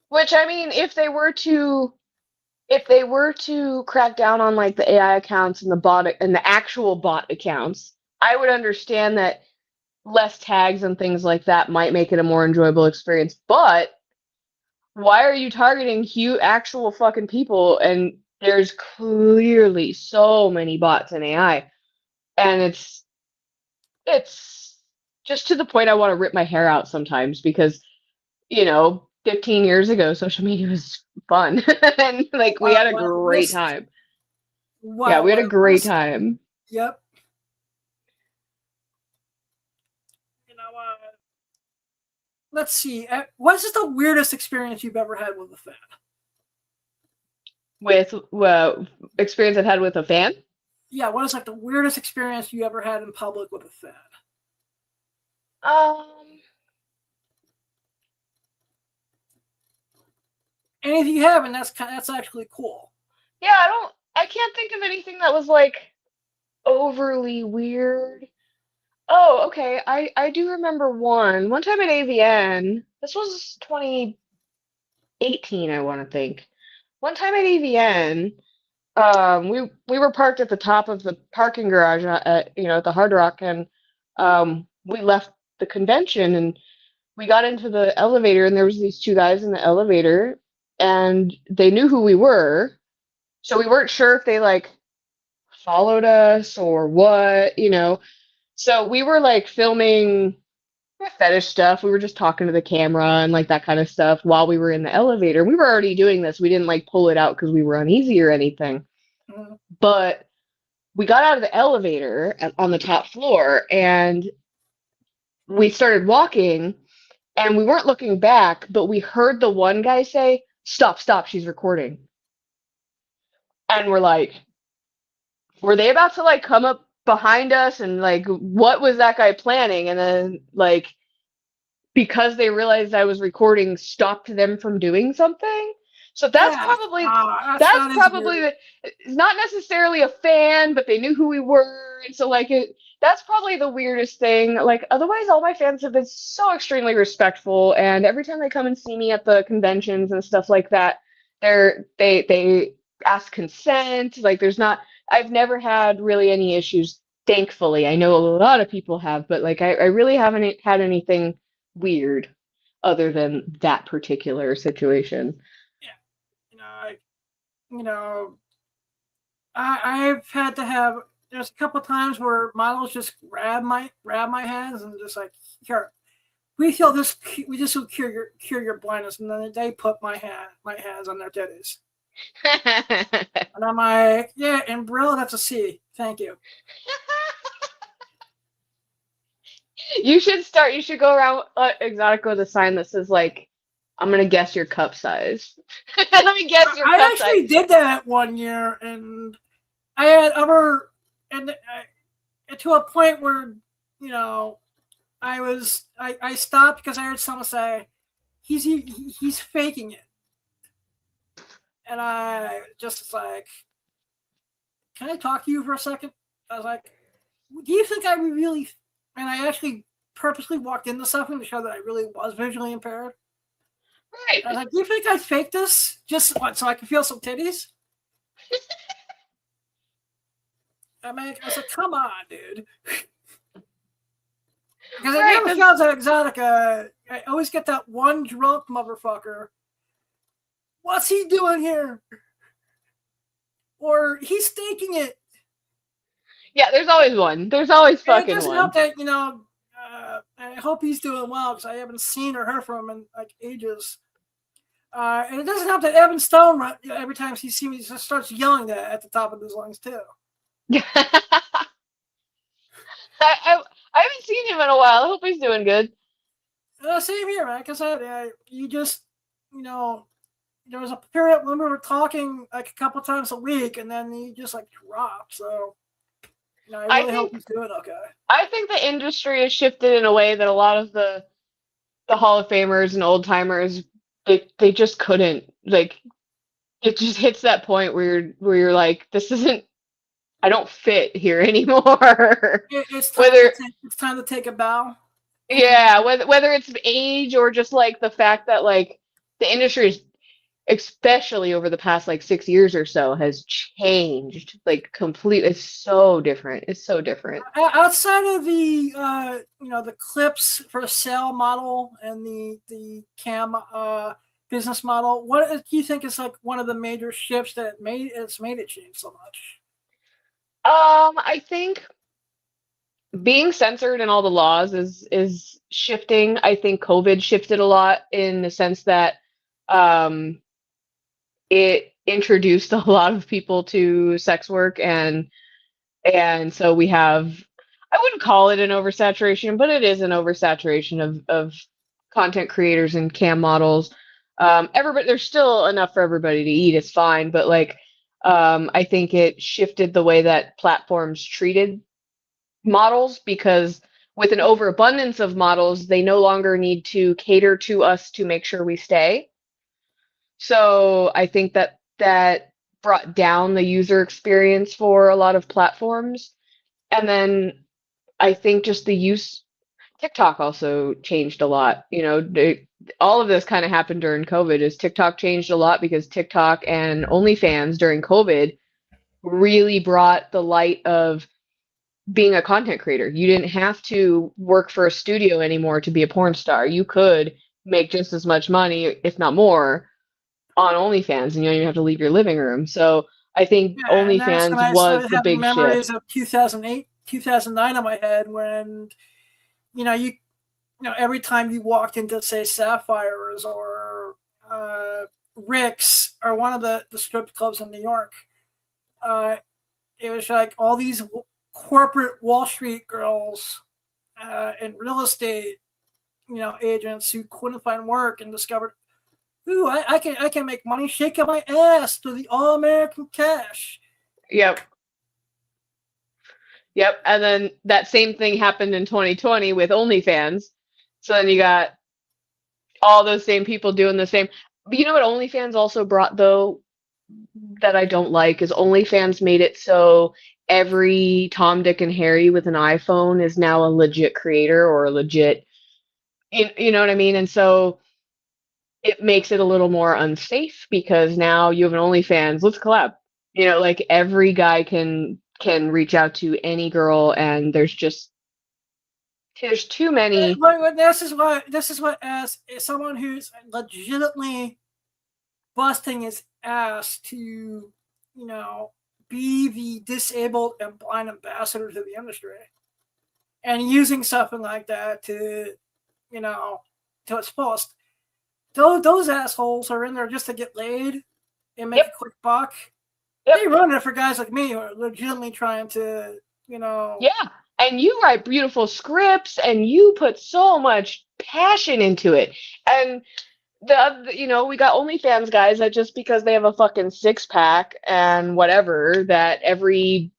Speaker 9: Which I mean, if they were to crack down on like the AI accounts and the actual bot accounts, I would understand that less tags and things like that might make it a more enjoyable experience. But why are you targeting actual fucking people? And there's clearly so many bots in AI, and it's just to the point I want to rip my hair out sometimes because 15 years ago, social media was fun. And like we had a great time.
Speaker 6: Wow,
Speaker 9: Yeah, we had a great time.
Speaker 6: Yep. Let's see. What's just the weirdest experience you've ever had with a fan?
Speaker 9: With experience I've had with a fan?
Speaker 6: Yeah, what is like the weirdest experience you ever had in public with a fan? And if you haven't, that's actually cool.
Speaker 9: Yeah, I can't think of anything that was like overly weird. Oh, okay. I do remember one time at AVN. This was 2018, I want to think. One time at AVN, we were parked at the top of the parking garage at the Hard Rock, and we left the convention and we got into the elevator, and there was these two guys in the elevator, and they knew who we were, so we weren't sure if they like followed us or what, So we were like filming fetish stuff. We were just talking to the camera and like that kind of stuff while we were in the elevator. We were already doing this. We didn't like pull it out because we were uneasy or anything. Mm-hmm. But we got out of the elevator on the top floor and we started walking and we weren't looking back, but we heard the one guy say, "Stop, stop, she's recording." And we're like, were they about to like come up behind us, and like what was that guy planning? And then like because they realized I was recording, stopped them from doing something. So that's probably not necessarily a fan, but they knew who we were, and so like that's probably the weirdest thing. Like otherwise, all my fans have been so extremely respectful, and every time they come and see me at the conventions and stuff like that, they ask consent. Like I've never had really any issues, thankfully. I know a lot of people have, but like I really haven't had anything weird other than that particular situation.
Speaker 6: I've had to have. There's a couple times where models just grab my hands and just like, here, we just will cure your blindness, and then they put my hands on their titties. And I'm like, yeah, and Brill, that's a C. Thank you.
Speaker 9: You should go around Exotica with a sign that says like, "I'm gonna guess your cup size." Let me guess your cup size. I actually
Speaker 6: did that one year, and I had to a point where I stopped because I heard someone say he's faking it. And I just was like, "Can I talk to you for a second?" I was like, "Do you think I really..." And I actually purposely walked into something to show that I really was visually impaired.
Speaker 9: Right.
Speaker 6: I was like, "Do you think I faked this just so I could feel some titties?" I was like, "Come on, dude." Because I never felt at Exotica. I always get that one drunk motherfucker. "What's he doing here?" Or "He's staking it."
Speaker 9: Yeah, there's always one. There's always
Speaker 6: And it
Speaker 9: fucking
Speaker 6: doesn't
Speaker 9: one.
Speaker 6: help that, I hope he's doing well because I haven't seen or heard from him in like ages. And it doesn't help that Evan Stone, every time he sees me, just starts yelling that at the top of his lungs too.
Speaker 9: I haven't seen him in a while. I hope he's doing good.
Speaker 6: Same here, man. Because you just, there was a period when we were talking like a couple times a week, and then he just like dropped. So, I really hope he's doing okay.
Speaker 9: I think the industry has shifted in a way that a lot of the Hall of Famers and old timers they just couldn't, like, it just hits that point where you're like, this isn't, I don't fit here anymore.
Speaker 6: It's time to take a bow.
Speaker 9: Yeah, whether it's age or just like the fact that like the industry is, especially over the past like 6 years or so, has changed like completely. It's so different. It's so different.
Speaker 6: Outside of the the clips for sale model and the cam business model, what do you think is like one of the major shifts that made it change so much?
Speaker 9: I think being censored and all the laws is shifting. I think COVID shifted a lot in the sense that it introduced a lot of people to sex work, and so we have, I wouldn't call it an oversaturation, but it is an oversaturation of content creators and cam models. Everybody, there's still enough for everybody to eat. It's fine, but like I think it shifted the way that platforms treated models, because with an overabundance of models, they no longer need to cater to us to make sure we stay. So I think that brought down the user experience for a lot of platforms. And then I think just the use, TikTok also changed a lot. All of this kind of happened during COVID. Is TikTok changed a lot because TikTok and OnlyFans during COVID really brought the light of being a content creator. You didn't have to work for a studio anymore to be a porn star. You could make just as much money, if not more, on OnlyFans, and you don't even have to leave your living room. So I think OnlyFans was the big shift.
Speaker 6: Memories of 2008, 2009 in my head when, every time you walked into, say, Sapphires or Rick's or one of the strip clubs in New York, it was like all these corporate Wall Street girls and real estate, agents who couldn't find work and discovered, ooh, I can make money shaking my ass to the all American cash.
Speaker 9: Yep. And then that same thing happened in 2020 with OnlyFans. So then you got all those same people doing the same. But you know what OnlyFans also brought, though, that I don't like, is OnlyFans made it so every Tom, Dick, and Harry with an iPhone is now a legit creator or a legit, you know what I mean? And so it makes it a little more unsafe because now you have an OnlyFans, let's collab. Like every guy can reach out to any girl, and there's too many.
Speaker 6: This is what, as someone who's legitimately busting his ass to, be the disabled and blind ambassador to the industry, and using something like that to, to its fullest. Those assholes are in there just to get laid and make a quick buck. Yep. They run it for guys like me who are legitimately trying to,
Speaker 9: Yeah, and you write beautiful scripts, and you put so much passion into it. And we got OnlyFans guys that just because they have a fucking 6-pack and whatever, that every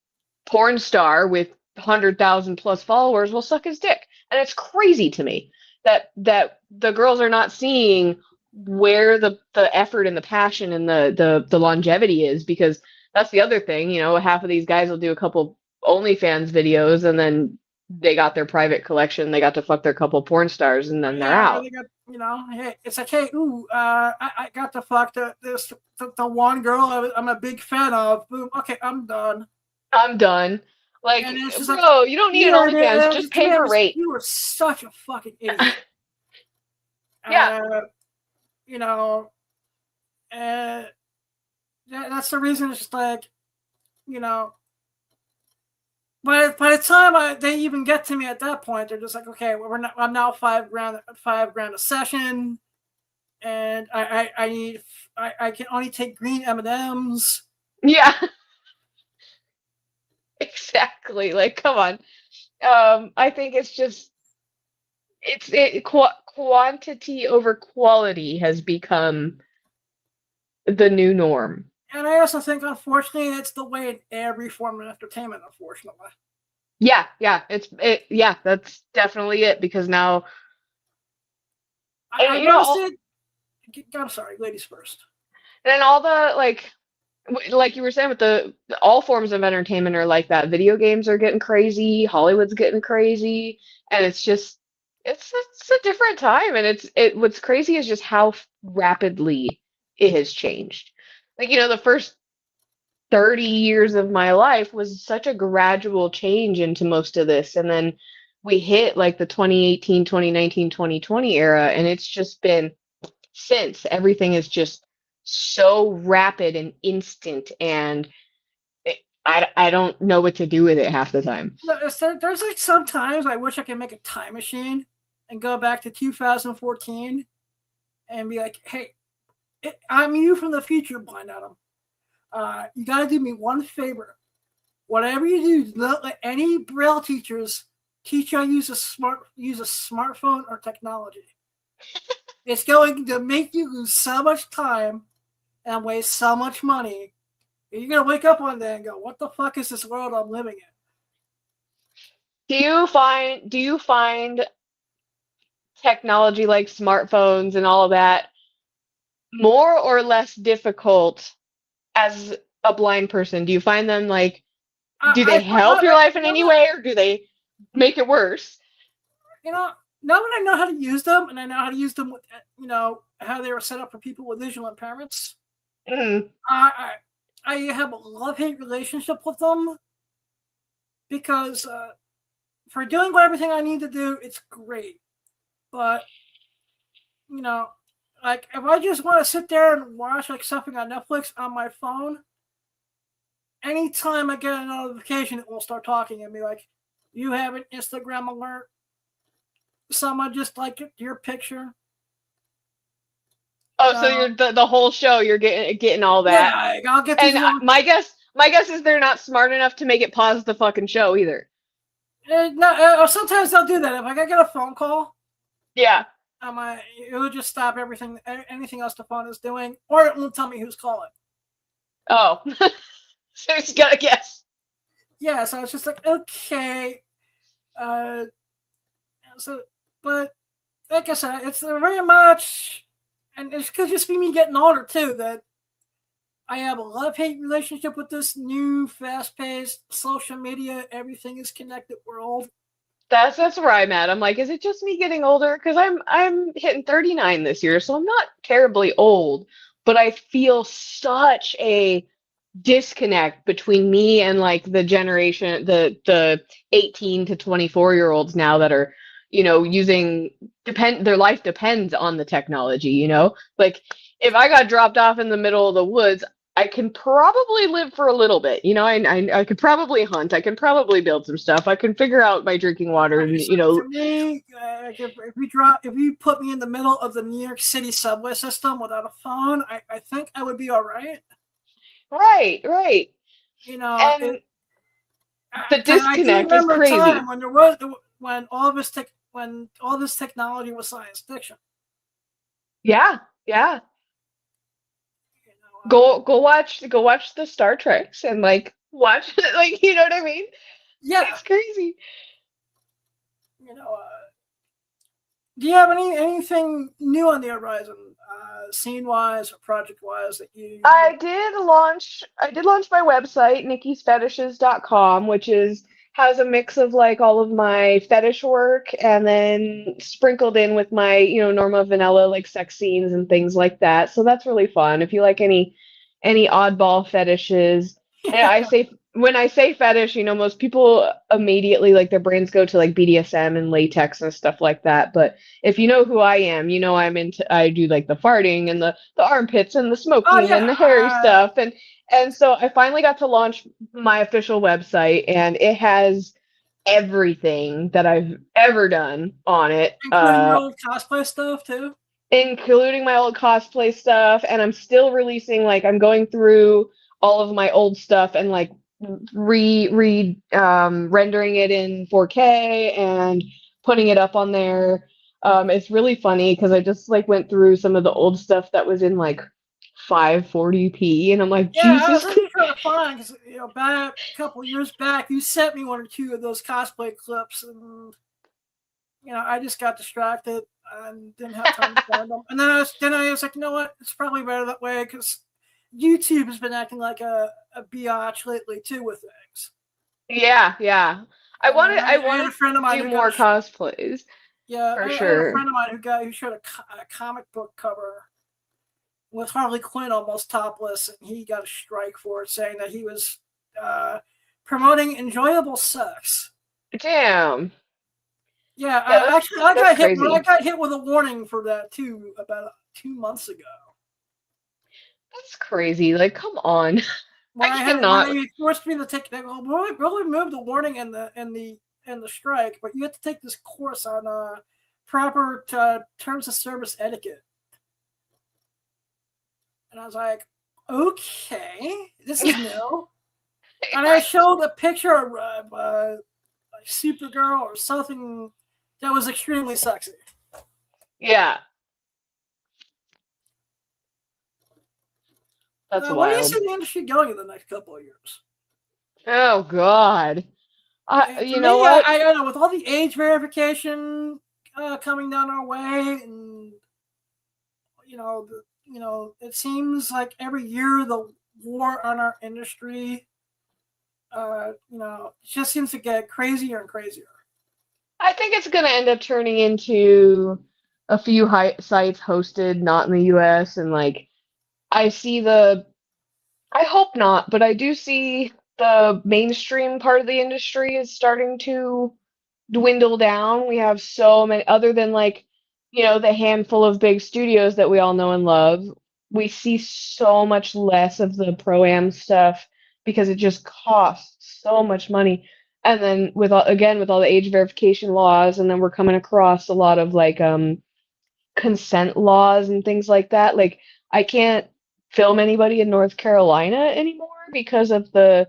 Speaker 9: porn star with 100,000 plus followers will suck his dick. And it's crazy to me that the girls are not seeing where the effort and the passion and the longevity is, because that's the other thing. Half of these guys will do a couple OnlyFans videos, and then they got their private collection, they got to fuck their couple porn stars, and then they're out.
Speaker 6: They got, hey, it's like, hey, I got to fuck the one girl I'm a big fan of. Boom, okay, I'm done.
Speaker 9: Like, bro, you don't need an OnlyFans, just pay her rate.
Speaker 6: You were such a fucking idiot.
Speaker 9: Yeah.
Speaker 6: That's the reason. It's just like, by the time they even get to me at that point, they're just like, okay, I'm now $5,000 a session, and I can only take green M&Ms.
Speaker 9: Yeah. Exactly. Like, come on. I think it's just quantity over quality has become the new norm.
Speaker 6: And I also think, unfortunately, it's the way in every form of entertainment, unfortunately.
Speaker 9: Yeah, that's definitely it, because now
Speaker 6: I noticed it. I'm sorry, ladies first.
Speaker 9: And all the like you were saying with all forms of entertainment are like that. Video games are getting crazy, Hollywood's getting crazy, and it's a different time, and what's crazy is just how rapidly it has changed. Like, the first 30 years of my life was such a gradual change into most of this, and then we hit like the 2018, 2019, 2020 era, and it's just been since everything is just so rapid and instant, and I don't know what to do with it half the time.
Speaker 6: There's like sometimes I wish I could make a time machine and go back to 2014 and be like, hey, I'm you from the future, Blind Adam. You got to do me one favor. Whatever you do not let any Braille teachers teach you how to use a smartphone or technology. It's going to make you lose so much time and waste so much money. And you're going to wake up one day and go, what the fuck is this world I'm living in?
Speaker 9: Do you find technology like smartphones and all of that more or less difficult as a blind person? Do you find them do they help your life in any way, or do they make it worse?
Speaker 6: Now that I know how to use them, and I know how to use them with, how they were set up for people with visual impairments, I have a love-hate relationship with them, because for doing everything I need to do, it's great. But, if I just want to sit there and watch something on Netflix on my phone, anytime I get a notification, it will start talking and be like, you have an Instagram alert. Someone just liked your picture.
Speaker 9: Oh, so you're the whole show. You're getting all that.
Speaker 6: Yeah, I'll get.
Speaker 9: And my guess is they're not smart enough to make it pause the fucking show either.
Speaker 6: No, sometimes they'll do that. If I get a phone call,
Speaker 9: yeah,
Speaker 6: it will just stop anything else the phone is doing, or it won't tell me who's calling.
Speaker 9: Oh, so you gotta guess.
Speaker 6: Yeah, so it's just like, okay, but like I said, it's very much, and it could just be me getting older too, that I have a love-hate relationship with this new fast-paced social media, everything is connected world.
Speaker 9: That's where I'm at. I'm like, is it just me getting older? Because I'm hitting 39 this year, so I'm not terribly old, but I feel such a disconnect between me and the generation, the 18 to 24-year-olds now that are their life depends on the technology. If I got dropped off in the middle of the woods, I can probably live for a little bit. I could probably hunt. I can probably build some stuff. I can figure out my drinking water. And,
Speaker 6: For me, if you put me in the middle of the New York City subway system without a phone, I think I would be all right.
Speaker 9: Right.
Speaker 6: And
Speaker 9: the disconnect is crazy.
Speaker 6: When all this technology was science fiction.
Speaker 9: Yeah. Go watch the Star Treks and watch you know what I mean?
Speaker 6: Yeah,
Speaker 9: it's crazy.
Speaker 6: Do you have anything new on the horizon, scene wise or project wise that you?
Speaker 9: I did launch my website, nikisfetishes.com, which has a mix of all of my fetish work, and then sprinkled in with my normal vanilla sex scenes and things like that. So that's really fun if you like any oddball fetishes. And I say when I say fetish, most people immediately like their brains go to like BDSM and latex and stuff like that. But if you know who I am, I do like the farting and the armpits and the
Speaker 6: Oh
Speaker 9: smoking and
Speaker 6: yeah,
Speaker 9: the hairy stuff. And so I finally got to launch my official website, and it has everything that I've ever done on it.
Speaker 6: including your old cosplay stuff too.
Speaker 9: Including my old cosplay stuff, and I'm still releasing, like, I'm going through all of my old stuff and like rendering it in 4K and putting it up on there. It's really funny because I just like went through some of the old stuff that was in like 540p, and I'm like,
Speaker 6: Yeah, I
Speaker 9: Jesus.
Speaker 6: was really trying to find because back a couple years back, you sent me one or two of those cosplay clips, and I just got distracted and didn't have time to find them. And then I was like, you know what? It's probably better that way because YouTube has been acting like a biatch lately too with things.
Speaker 9: Yeah. I want
Speaker 6: a friend of
Speaker 9: to
Speaker 6: mine
Speaker 9: do more cosplays.
Speaker 6: Yeah,
Speaker 9: for
Speaker 6: I
Speaker 9: sure.
Speaker 6: had a friend of mine who showed a comic book cover with Harley Quinn almost topless, and he got a strike for it, saying that he was promoting enjoyable sex.
Speaker 9: Damn.
Speaker 6: Yeah,
Speaker 9: I
Speaker 6: got hit with a warning for that too about 2 months ago.
Speaker 9: That's crazy. Like, come on. I cannot.
Speaker 6: They forced me to take. We'll remove the warning and the strike, but you have to take this course on proper terms of service etiquette. And I was like, okay, this is new. And I showed a picture of Supergirl or something that was extremely sexy.
Speaker 9: Yeah. That's wild.
Speaker 6: Where do you see the industry going in the next couple of years?
Speaker 9: Oh God.
Speaker 6: You know what? I don't know, with all the age verification coming down our way, and it seems like every year the war on our industry, just seems to get crazier and crazier.
Speaker 9: I think it's going to end up turning into a few sites hosted not in the U.S. and like I hope not, but I do see the mainstream part of the industry is starting to dwindle down. We have so many, other than like, the handful of big studios that we all know and love, we see so much less of the pro-am stuff because it just costs so much money. And then with all the age verification laws, and then we're coming across a lot of like consent laws and things like that. Like, I can't film anybody in North Carolina anymore because of the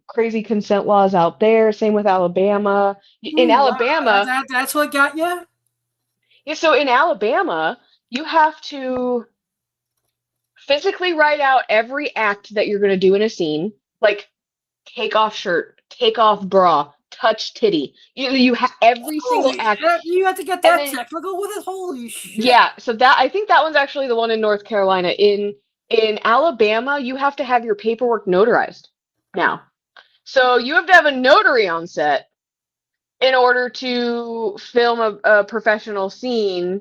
Speaker 9: crazy consent laws out there. Same with Alabama. In Alabama,
Speaker 6: that's what got you?
Speaker 9: Yeah, so in Alabama, you have to physically write out every act that you're going to do in a scene, like take off shirt, take off bra, touch titty. You have every single act.
Speaker 6: You have to get that technical with it. Holy shit!
Speaker 9: Yeah, so I think that one's actually the one in North Carolina. In Alabama, you have to have your paperwork notarized now. So you have to have a notary on set in order to film a professional scene.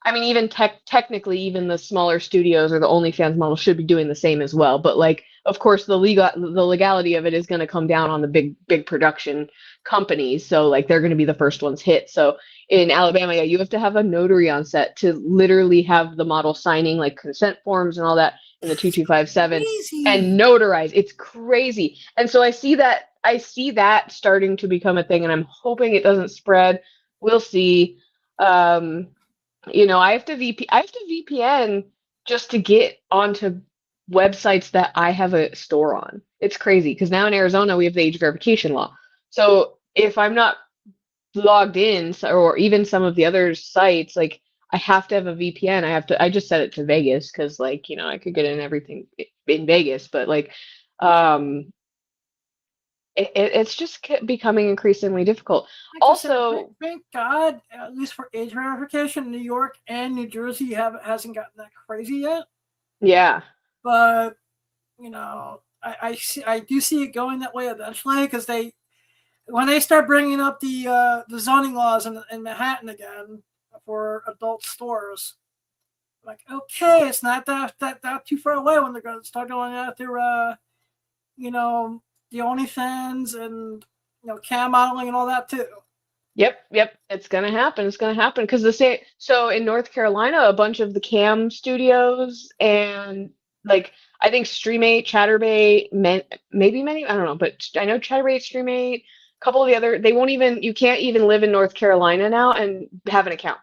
Speaker 9: I mean, even technically, even the smaller studios or the OnlyFans model should be doing the same as well. But like, of course, the legality of it is going to come down on the big production companies. So like, they're going to be the first ones hit. So in Alabama, yeah, you have to have a notary on set to literally have the model signing like consent forms and all that in the 2257 and notarize. It's crazy. And so I see that starting to become a thing, and I'm hoping it doesn't spread. We'll see. I have to VPN just to get onto websites that I have a store on. It's crazy because now in Arizona we have the age verification law. So if I'm not logged in, or even some of the other sites, like I have to have a VPN. I just set it to Vegas because like, I could get in everything in Vegas, but like, it's just becoming increasingly difficult. Also,
Speaker 6: thank God, at least for age verification, New York and New Jersey hasn't gotten that crazy yet.
Speaker 9: Yeah,
Speaker 6: but I do see it going that way eventually because when they start bringing up the zoning laws in Manhattan again for adult stores, like, okay, it's not that too far away when they're going to start going after the OnlyFans and cam modeling and all that too.
Speaker 9: Yep. It's gonna happen. It's gonna happen because so in North Carolina, a bunch of the cam studios and like I think Streamate, Chatterbait, maybe many, I don't know, but I know Chatterbait, Streamate, a couple of the other, you can't even live in North Carolina now and have an account.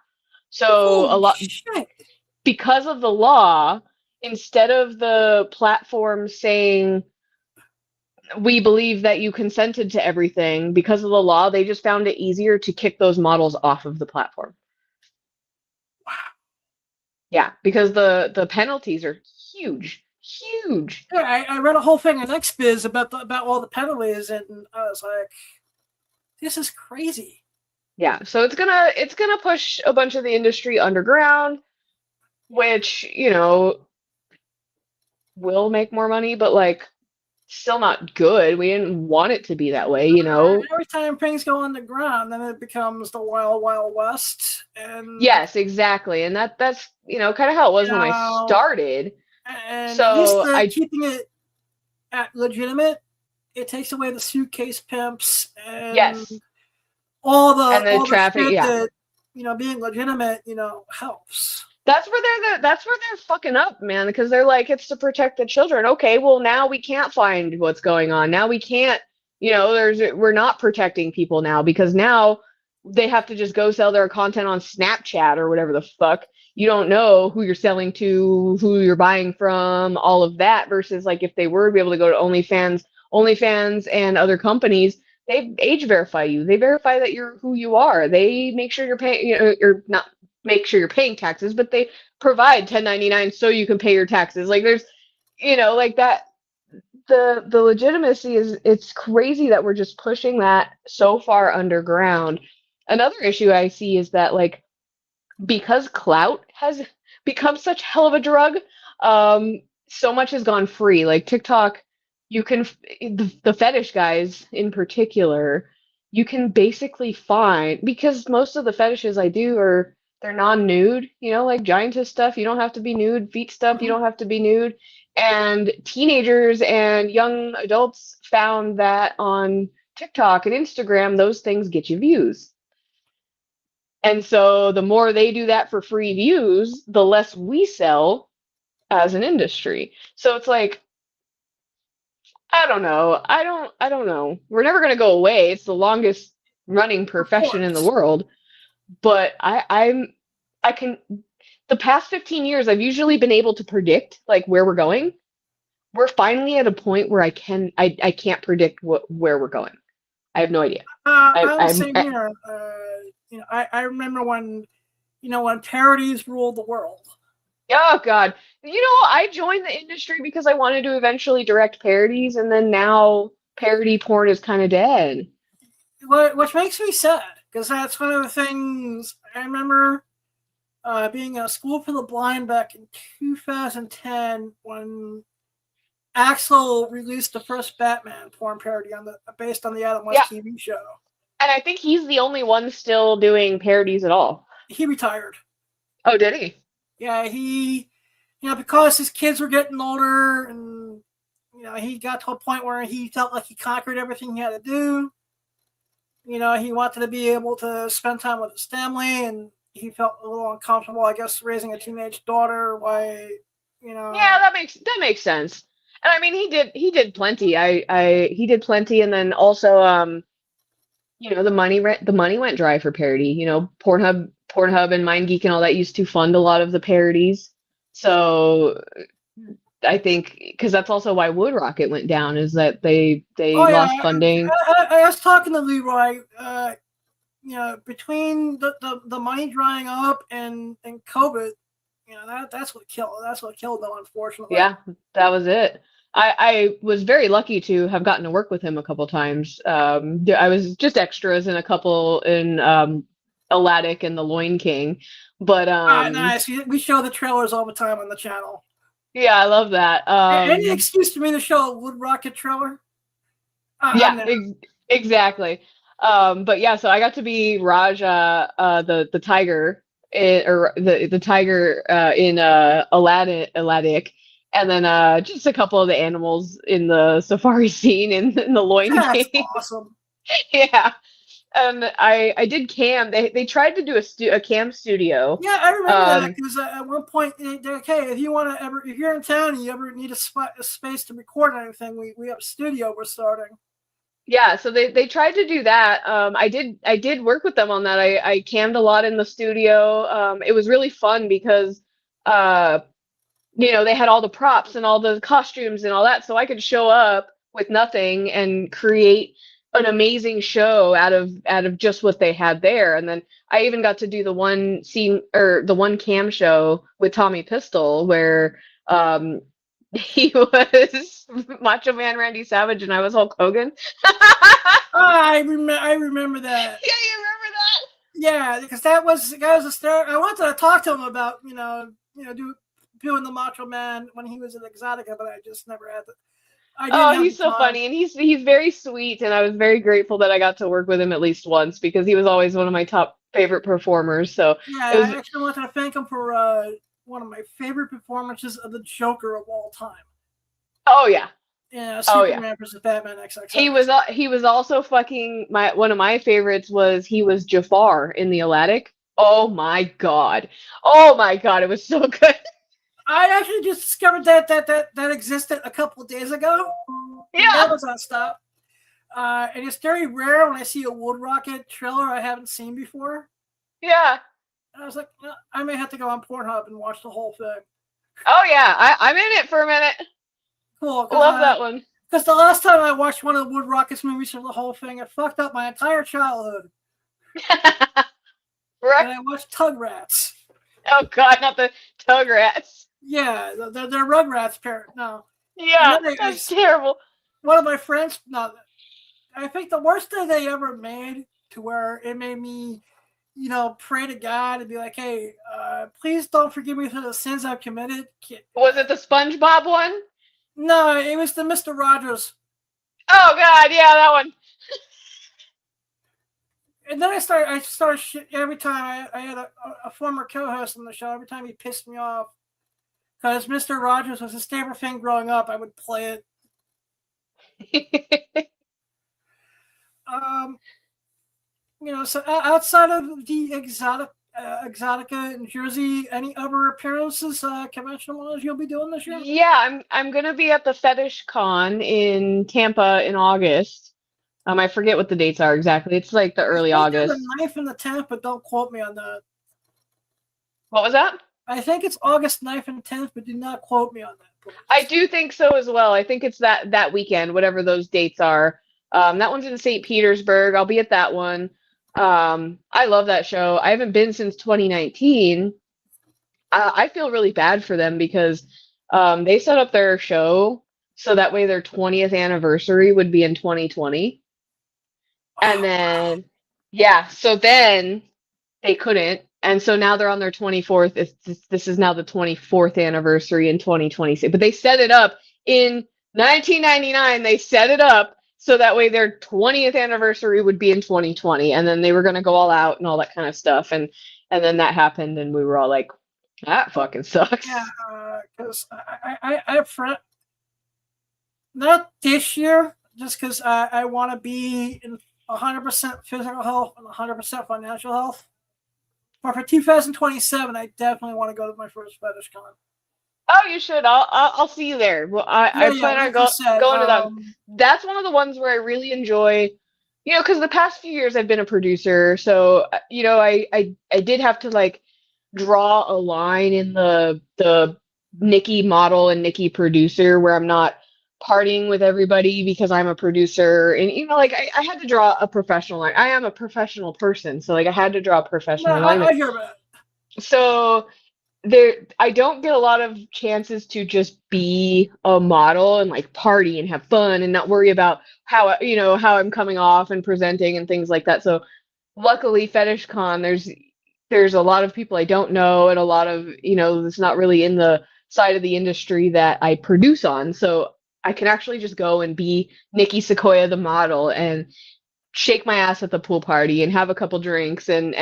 Speaker 9: So
Speaker 6: Holy
Speaker 9: a lot
Speaker 6: shit.
Speaker 9: because of the law, instead of the platform saying we believe that you consented to everything, because of the law, they just found it easier to kick those models off of the platform.
Speaker 6: Wow.
Speaker 9: Yeah, because the penalties are huge.
Speaker 6: Yeah, I read a whole thing on XBiz about all the penalties, and I was like, this is crazy.
Speaker 9: Yeah, so it's gonna push a bunch of the industry underground, which will make more money, but like still not good. We didn't want it to be that way,
Speaker 6: Every time things go underground, then it becomes the wild, wild west. And
Speaker 9: yes, exactly, and that's kind of how it was when I started.
Speaker 6: And
Speaker 9: so
Speaker 6: at least keeping it at legitimate, it takes away the suitcase pimps and all the
Speaker 9: traffic.
Speaker 6: shit
Speaker 9: Yeah,
Speaker 6: that being legitimate helps.
Speaker 9: That's where they're fucking up, man, because they're like, it's to protect the children. Okay, well now we can't find what's going on. Now we can't, we're not protecting people now because now they have to just go sell their content on Snapchat or whatever the fuck. You don't know who you're selling to, who you're buying from, all of that, versus like if they were to be able to go to OnlyFans and other companies, they age verify you. They verify that you're who you are. They make sure you're paying, you're not make sure you're paying taxes, but they provide 1099 so you can pay your taxes. Like there's, like that, the legitimacy it's crazy that we're just pushing that so far underground. Another issue I see is that like, because clout has become such hell of a drug, so much has gone free. Like TikTok, you can, the fetish guys in particular, you can basically find, because most of the fetishes I do they're non-nude, like giantess stuff. You don't have to be nude. Feet stuff, you don't have to be nude. And teenagers and young adults found that on TikTok and Instagram, those things get you views. And so the more they do that for free views, the less we sell as an industry. So it's like, I don't know. I don't know. We're never going to go away. It's the longest running profession in the world. But the past 15 years, I've usually been able to predict like where we're going. We're finally at a point where I can't predict where we're going. I have no idea.
Speaker 6: I'm saying here, I remember when parodies ruled the world.
Speaker 9: Oh God. I joined the industry because I wanted to eventually direct parodies, and then now parody porn is kind of dead.
Speaker 6: Which makes me sad, because that's one of the things I remember being at School for the Blind back in 2010 when Axel released the first Batman porn parody based on the Adam West TV show.
Speaker 9: And I think he's the only one still doing parodies at all.
Speaker 6: He retired.
Speaker 9: Oh, did he?
Speaker 6: Yeah, he, because his kids were getting older, and he got to a point where he felt like he conquered everything he had to do. He wanted to be able to spend time with his family, and he felt a little uncomfortable, I guess, raising a teenage daughter.
Speaker 9: Yeah, that makes sense. And I mean, he did plenty. He did plenty, and then also, the money went dry for parody. Pornhub and MindGeek and all that used to fund a lot of the parodies. So I think because that's also why Wood Rocket went down, is that they lost funding.
Speaker 6: I was talking to Leroy. Between the money drying up and COVID, that's what killed them, unfortunately.
Speaker 9: Yeah, that was it. I was very lucky to have gotten to work with him a couple times. I was just extras in a couple in Aladdin and the Loin King, but
Speaker 6: nice. We show the trailers all the time on the channel.
Speaker 9: Yeah, I love that.
Speaker 6: Any excuse for me to show a Wood Rocket trailer?
Speaker 9: Exactly. But yeah, so I got to be Raja, the tiger, or the tiger in Aladdin, and then just a couple of the animals in the safari scene in the loin
Speaker 6: That's
Speaker 9: cave.
Speaker 6: awesome.
Speaker 9: Yeah. And I did cam. They tried to do a cam studio.
Speaker 6: Yeah, I remember that because at one point they're like, hey, if you're in town and you ever need a space to record anything, we have a studio we're starting.
Speaker 9: Yeah, so they tried to do that. I did work with them on that. I cammed a lot in the studio. It was really fun because they had all the props and all the costumes and all that, so I could show up with nothing and create an amazing show out of just what they had there. And then I even got to do the one scene or the one cam show with Tommy Pistol where he was Macho Man Randy Savage and I was Hulk Hogan.
Speaker 6: I remember that.
Speaker 9: Yeah, you remember that?
Speaker 6: Yeah, because that was a start. I wanted to talk to him about doing the Macho Man when he was at Exotica, but I just never had the.
Speaker 9: He's so funny, and he's very sweet, and I was very grateful that I got to work with him at least once because he was always one of my top favorite performers. So
Speaker 6: yeah, I actually wanted to thank him for one of my favorite performances of the Joker of all time.
Speaker 9: Oh yeah.
Speaker 6: Yeah, Superman versus Batman XXX.
Speaker 9: He was also fucking one of my favorites was he was Jafar in the Aladdin. Oh my god, it was so good.
Speaker 6: I actually just discovered that existed a couple of days ago.
Speaker 9: Yeah,
Speaker 6: that was on Stop. And it's very rare when I see a Wood Rocket trailer I haven't seen before.
Speaker 9: Yeah,
Speaker 6: and I was like, I may have to go on Pornhub and watch the whole thing.
Speaker 9: Oh yeah, I'm in it for a minute.
Speaker 6: Cool.
Speaker 9: Love that one.
Speaker 6: Because the last time I watched one of the Wood Rockets movies for the whole thing, it fucked up my entire childhood.
Speaker 9: Right.
Speaker 6: And I watched Tugrats.
Speaker 9: Oh god, not the Tugrats.
Speaker 6: Yeah, they're Rugrats parent. No.
Speaker 9: Yeah, that's terrible.
Speaker 6: One of my friends, I think the worst thing they ever made to where it made me, pray to God and be like, hey, please don't forgive me for the sins I've committed.
Speaker 9: Was it the SpongeBob one?
Speaker 6: No, it was the Mr. Rogers.
Speaker 9: Oh God, yeah, that one.
Speaker 6: And then I started every time I had a former co-host on the show. Every time he pissed me off, because Mr. Rogers was his favorite thing growing up, I would play it. So outside of the Exotica in Jersey, any other appearances, conventional-wise, you'll be doing this year?
Speaker 9: Yeah, I'm gonna be at the Fetish Con in Tampa in August. I forget what the dates are exactly. It's like the early August.
Speaker 6: The 9th and the 10th, but don't quote me on that.
Speaker 9: What was that?
Speaker 6: I think it's August 9th and 10th, but do not quote me on that.
Speaker 9: I do think so as well. I think it's that weekend, whatever those dates are. That one's in St. Petersburg. I'll be at that one. I love that show. I haven't been since 2019. I feel really bad for them because they set up their show so that way their 20th anniversary would be in 2020. And then, so then they couldn't. And so now they're on their 24th. This is now the 24th anniversary in 2026. But they set it up in 1999. They set it up so that way their 20th anniversary would be in 2020. And then they were going to go all out and all that kind of stuff. And then that happened. And we were all like, that fucking sucks.
Speaker 6: Yeah, because I fret. Not this year, just because I want to be in 100% physical health and 100% financial health. But for 2027, I definitely want to go to my first Fetish Con.
Speaker 9: Oh, you should. I'll see you there. Well, I plan on going to that. That's one of the ones where I really enjoy, because the past few years I've been a producer, so I did have to like draw a line in the Niki model and Niki producer where I'm not partying with everybody because I'm a producer, and I had to draw a professional line. I am a professional person, so I had to draw a professional line.
Speaker 6: I hear that.
Speaker 9: So I don't get a lot of chances to just be a model and like party and have fun and not worry about how I'm coming off and presenting and things like that. So luckily Fetish Con, there's a lot of people I don't know and a lot of it's not really in the side of the industry that I produce on, so I can actually just go and be Niki Suquia the model, and shake my ass at the pool party and have a couple drinks and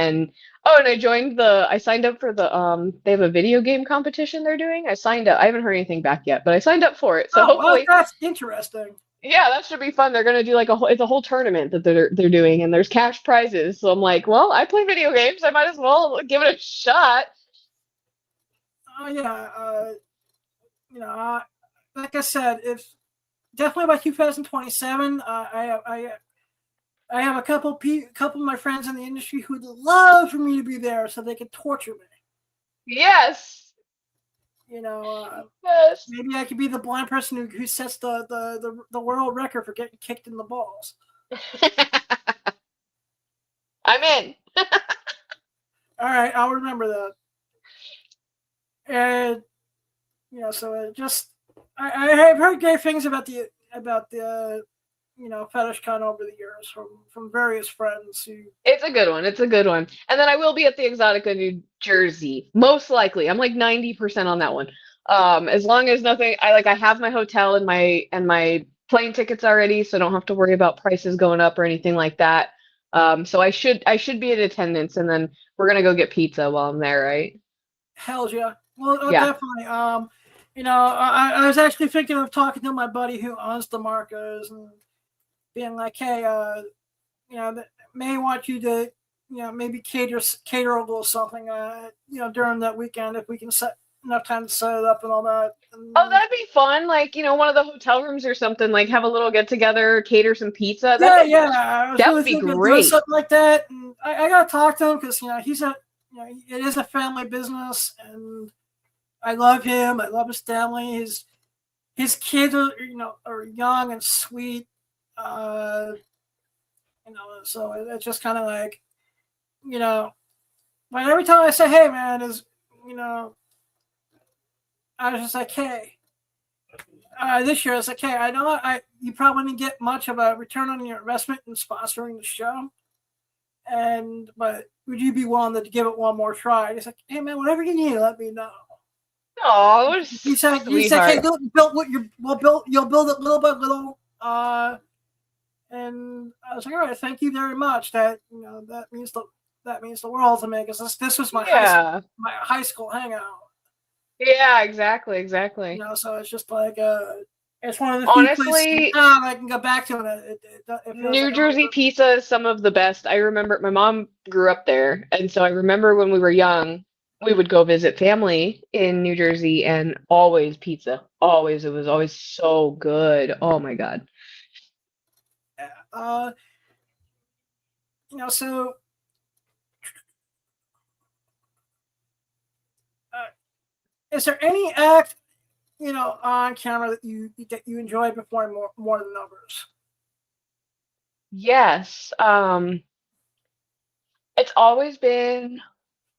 Speaker 9: I signed up for the they have a video game competition they're doing. I signed up. I haven't heard anything back yet, but I signed up for it. So hopefully
Speaker 6: that's interesting.
Speaker 9: yeah, that should be fun. They're gonna do like it's a whole tournament that they're doing, and there's cash prizes. So I'm like, well, I play video games. I might as well give it a shot.
Speaker 6: Like I said, if definitely by 2027, I have a couple of my friends in the industry who'd love for me to be there so they could torture me.
Speaker 9: Yes.
Speaker 6: Yes. Maybe I could be the blind person who sets the world record for getting kicked in the balls.
Speaker 9: I'm in.
Speaker 6: All right, I'll remember that. And so I have heard great things about the Fetish Con over the years from various friends who.
Speaker 9: It's a good one. And then I will be at the Exotica New Jersey, most likely. I'm like 90% on that one. As long as nothing, I have my hotel and my plane tickets already, so I don't have to worry about prices going up or anything like that. So I should be in attendance, and then we're gonna go get pizza while I'm there, right?
Speaker 6: Hells yeah. Well, yeah. Definitely. I was actually thinking of talking to my buddy who owns the Marcos and being like, hey, may want you to, maybe cater a little something, during that weekend if we can set enough time to set it up and all that.
Speaker 9: Oh, that'd be fun. Like, one of the hotel rooms or something. Like, have a little get together, cater some pizza. That would be great.
Speaker 6: Something like that. And I gotta talk to him because it is a family business, and I love him. I love his family. His kids are young and sweet. So it's just kind of like, but every time I say, hey man, I was just like, hey, this year I was like, hey, I know you probably didn't get much of a return on your investment in sponsoring the show, but would you be willing to give it one more try? He's like, hey man, whatever you need, let me know.
Speaker 9: Oh,
Speaker 6: he said, hey, you'll build it little by little. And I was like, all right, thank you very much. That means the world to me, because this was my high school hangout.
Speaker 9: Yeah, exactly.
Speaker 6: So it's just like it's one of the
Speaker 9: honestly
Speaker 6: few places I can go back to it.
Speaker 9: New Jersey pizza is some of the best. I remember my mom grew up there, and so I remember when we were young, we would go visit family in New Jersey, and always pizza. Always, it was always so good. Oh my god.
Speaker 6: So is there any act, on camera that you enjoy performing more than others?
Speaker 9: Yes. It's always been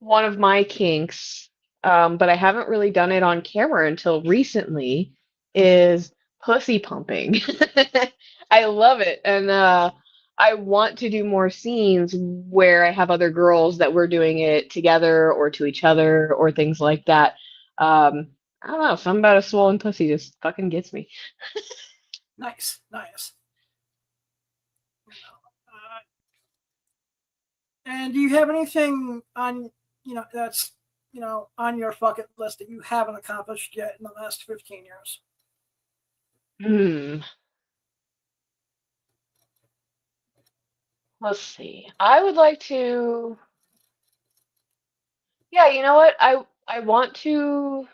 Speaker 9: one of my kinks, but I haven't really done it on camera until recently, is pussy pumping. I love it. And I want to do more scenes where I have other girls that we're doing it together or to each other or things like that. I don't know. Something about a swollen pussy just fucking gets me.
Speaker 6: Nice. And do you have anything on, that's, on your bucket list that you haven't accomplished yet in the last 15 years?
Speaker 9: Let's see. I would like to. Yeah, you know what? I want to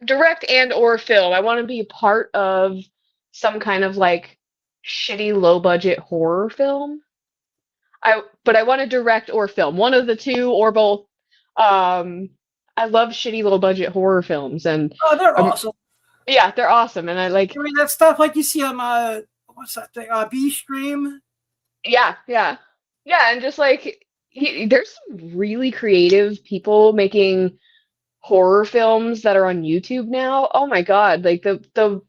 Speaker 9: direct and or film. I want to be a part of some kind of like shitty low budget horror film. But I want to direct or film, one of the two or both. I love shitty low budget horror films, and
Speaker 6: they're awesome.
Speaker 9: Yeah, they're awesome, and I
Speaker 6: that stuff like you see on what's that thing? B-Stream.
Speaker 9: Yeah, and just like there's some really creative people making horror films that are on YouTube now. Oh my god, like the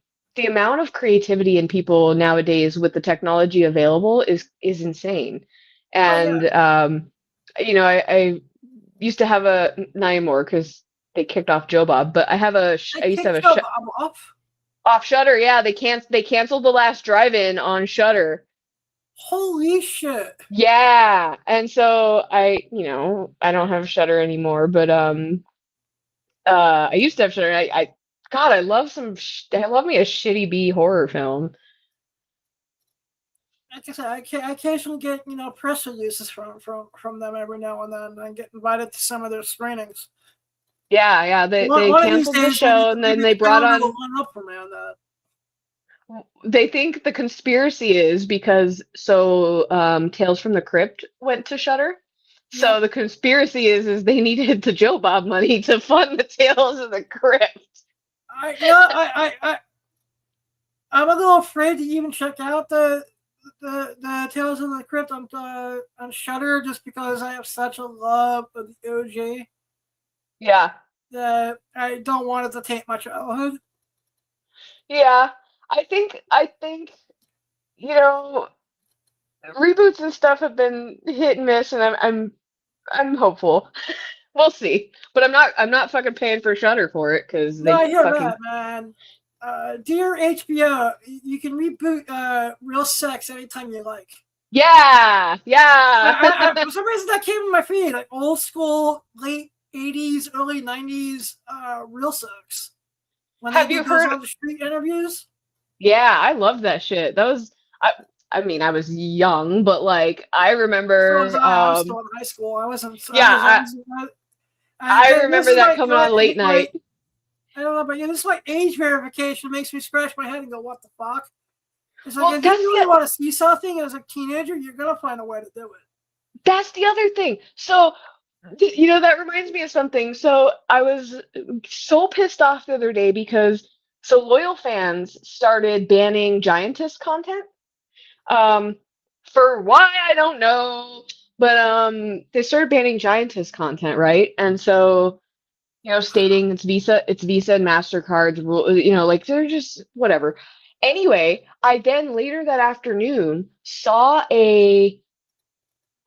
Speaker 9: amount of creativity in people nowadays with the technology available is insane. And I used to have not anymore because they kicked off Joe Bob, but I used to have a show. Off Shudder, yeah, they canceled the last drive-in on Shudder.
Speaker 6: Holy shit!
Speaker 9: Yeah, and so I don't have Shudder anymore, but I used to have Shudder. God, I love I love me a shitty B horror film.
Speaker 6: Like I said, I occasionally get press releases from them every now and then. I get invited to some of their screenings.
Speaker 9: Yeah, they canceled the show and then they brought on.
Speaker 6: Up for me on that.
Speaker 9: They think the conspiracy is because Tales from the Crypt went to Shudder. Yeah. So the conspiracy is they needed the Joe Bob money to fund the Tales of the Crypt.
Speaker 6: I'm a little afraid to even check out the Tales of the Crypt on Shudder just because I have such a love of the OG.
Speaker 9: Yeah.
Speaker 6: That I don't want it to taint my childhood.
Speaker 9: Yeah. I think reboots and stuff have been hit and miss, and I'm hopeful. We'll see, but I'm not fucking paying for Shudder for it because
Speaker 6: I hear that, man. Dear HBO, you can reboot Real Sex anytime you like.
Speaker 9: Yeah.
Speaker 6: For some reason that came in my feed, like old school, late 80s, early 90s Real Sex.
Speaker 9: Have you heard
Speaker 6: of the street interviews?
Speaker 9: Yeah, I love that shit. That was I mean, I was young, but like I remember.
Speaker 6: I was still in high school. I wasn't.
Speaker 9: Yeah, I remember that coming on late night.
Speaker 6: I don't know, but this is like age verification makes me scratch my head and go, "What the fuck?" It's like if you really want to see something as a teenager, you're gonna find a way to do it.
Speaker 9: That's the other thing. So. That reminds me of something. So I was so pissed off the other day because loyal fans started banning Giantess content. For why I don't know, but they started banning Giantess content, right? And so, stating it's Visa and MasterCard's rule, like they're just whatever. Anyway, I then later that afternoon saw a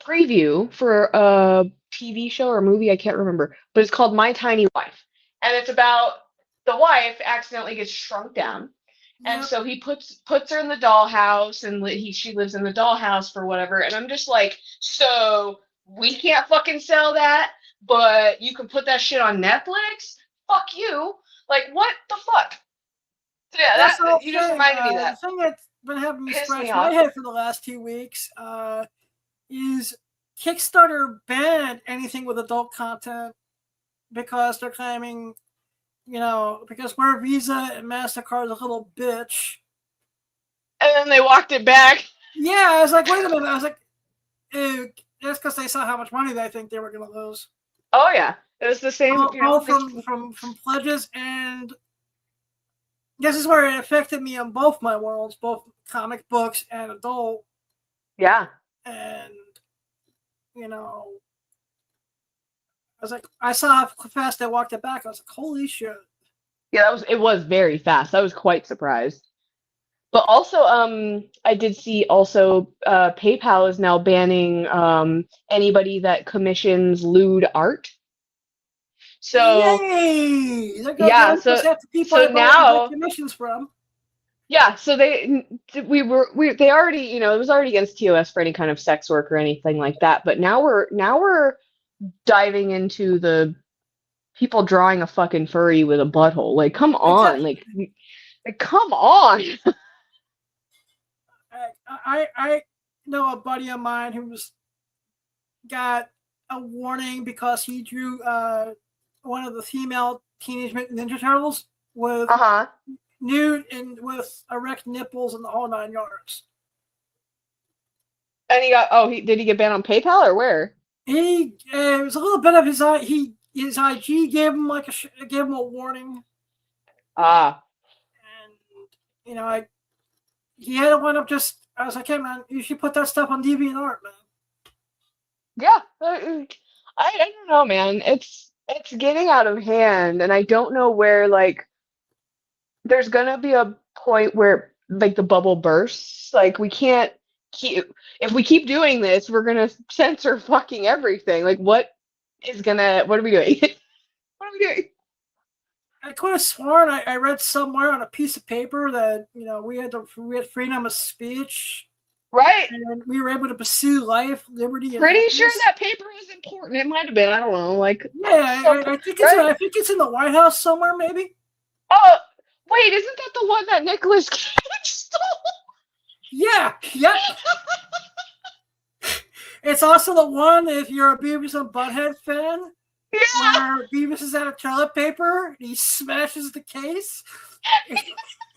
Speaker 9: preview for a TV show or movie, I can't remember, but it's called My Tiny Wife, and it's about the wife accidentally gets shrunk down, and so he puts her in the dollhouse, and she lives in the dollhouse for whatever, and I'm just like, so we can't fucking sell that, but you can put that shit on Netflix? Fuck you! Like, what the fuck? So yeah, you just reminded me of that.
Speaker 6: The thing that's been having me scratch my head for the last 2 weeks is Kickstarter banned anything with adult content because they're claiming, because we're Visa and MasterCard's a little bitch.
Speaker 9: And then they walked it back.
Speaker 6: Yeah, I was like, wait a minute. I was like, that's because they saw how much money they think they were going to lose.
Speaker 9: Oh, yeah. It was the same.
Speaker 6: All from pledges, and this is where it affected me on both my worlds, both comic books and adult.
Speaker 9: Yeah.
Speaker 6: And I was like, I saw how fast they walked it back. I was like, holy shit.
Speaker 9: Yeah, it was very fast. I was quite surprised. But also, I did see PayPal is now banning anybody that commissions lewd art. So
Speaker 6: yay!
Speaker 9: Yeah, so now
Speaker 6: commissions from.
Speaker 9: Yeah, so they already, it was already against TOS for any kind of sex work or anything like that. But now we're diving into the people drawing a fucking furry with a butthole. Like, come on, like come on.
Speaker 6: I know a buddy of mine who's got a warning because he drew one of the female Teenage Mutant Ninja Turtles with nude and with erect nipples and the whole 9 yards.
Speaker 9: And did he get banned on PayPal or where?
Speaker 6: It was a little bit of his IG gave him gave him a warning. And he had to wind up I was like, hey man, you should put that stuff on DeviantArt, man.
Speaker 9: Yeah, I don't know, man. It's getting out of hand, and I don't know where, like, there's gonna be a point where, like, the bubble bursts. Like, we can't if we keep doing this, we're gonna censor fucking everything. Like, what are we doing? What are we doing?
Speaker 6: I could have sworn I read somewhere on a piece of paper that we had freedom of speech,
Speaker 9: Right.
Speaker 6: and we were able to pursue life, liberty, and
Speaker 9: Pretty sure
Speaker 6: happiness.
Speaker 9: that paper was important. It might have been. I don't know. Like,
Speaker 6: Yeah, I think it's
Speaker 9: right?
Speaker 6: I think it's in the White House somewhere, maybe.
Speaker 9: Oh, wait, isn't that the one that Nicolas Cage stole?
Speaker 6: Yeah, yep. It's also the one, if you're a Beavis and Butthead fan, where Beavis is out of toilet paper, and he smashes the case.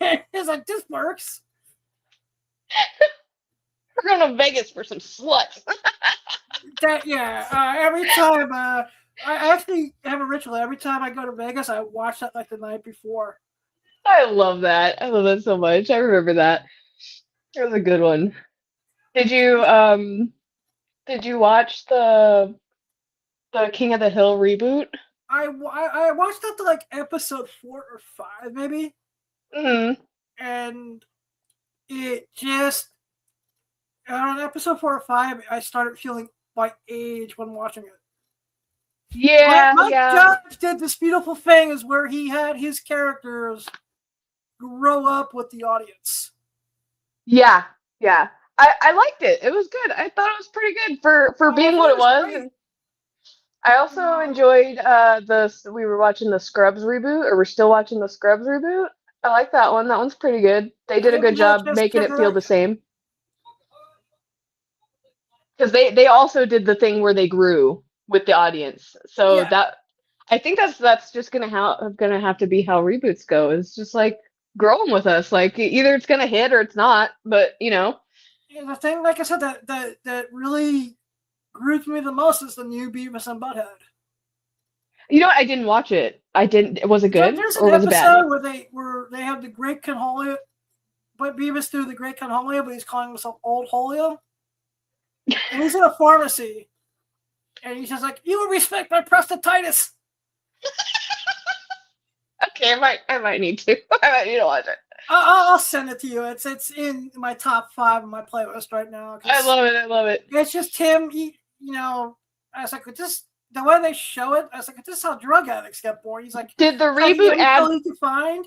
Speaker 6: It's like, this works.
Speaker 9: We're going to Vegas for some sluts.
Speaker 6: Every time, I actually have a ritual. Every time I go to Vegas, I watch that like the night before.
Speaker 9: I love that. I love that so much. I remember that. It was a good one. Did you watch the King of the Hill reboot?
Speaker 6: I watched up to like episode 4 or 5, maybe.
Speaker 9: Mm-hmm.
Speaker 6: And it just on episode 4 or 5, I started feeling my age when watching it.
Speaker 9: Yeah,
Speaker 6: Mike Judge did this beautiful thing is where he had his characters grow up with the audience.
Speaker 9: Yeah. I liked it. It was good. I thought it was pretty good for being what it was. And I also enjoyed we were watching the Scrubs reboot, or we're still watching the Scrubs reboot. I like that one. That one's pretty good. They did a good job making it feel the same. Because they also did the thing where they grew with the audience. So that I think that's just gonna have to be how reboots go. It's just like growing with us. Like either it's gonna hit or it's not. But
Speaker 6: And the thing, like I said, that really grew to me the most is the new Beavis and Butthead.
Speaker 9: You know what? I didn't watch it. Was it good?
Speaker 6: There's
Speaker 9: or
Speaker 6: an
Speaker 9: was it bad?
Speaker 6: episode where they have the Great Conholio, but Beavis do the Great Conholio, but he's calling himself Old Holio. And he's in a pharmacy. And he's just like, you will respect my prostatitis.
Speaker 9: Okay, I might need to. I might need to watch it.
Speaker 6: I'll send it to you. It's in my top 5 of my playlist right now.
Speaker 9: I love it.
Speaker 6: It's just him. I was like, the way they show it, I was like, this is how drug addicts get born. He's like,
Speaker 9: did the reboot add?
Speaker 6: He can find.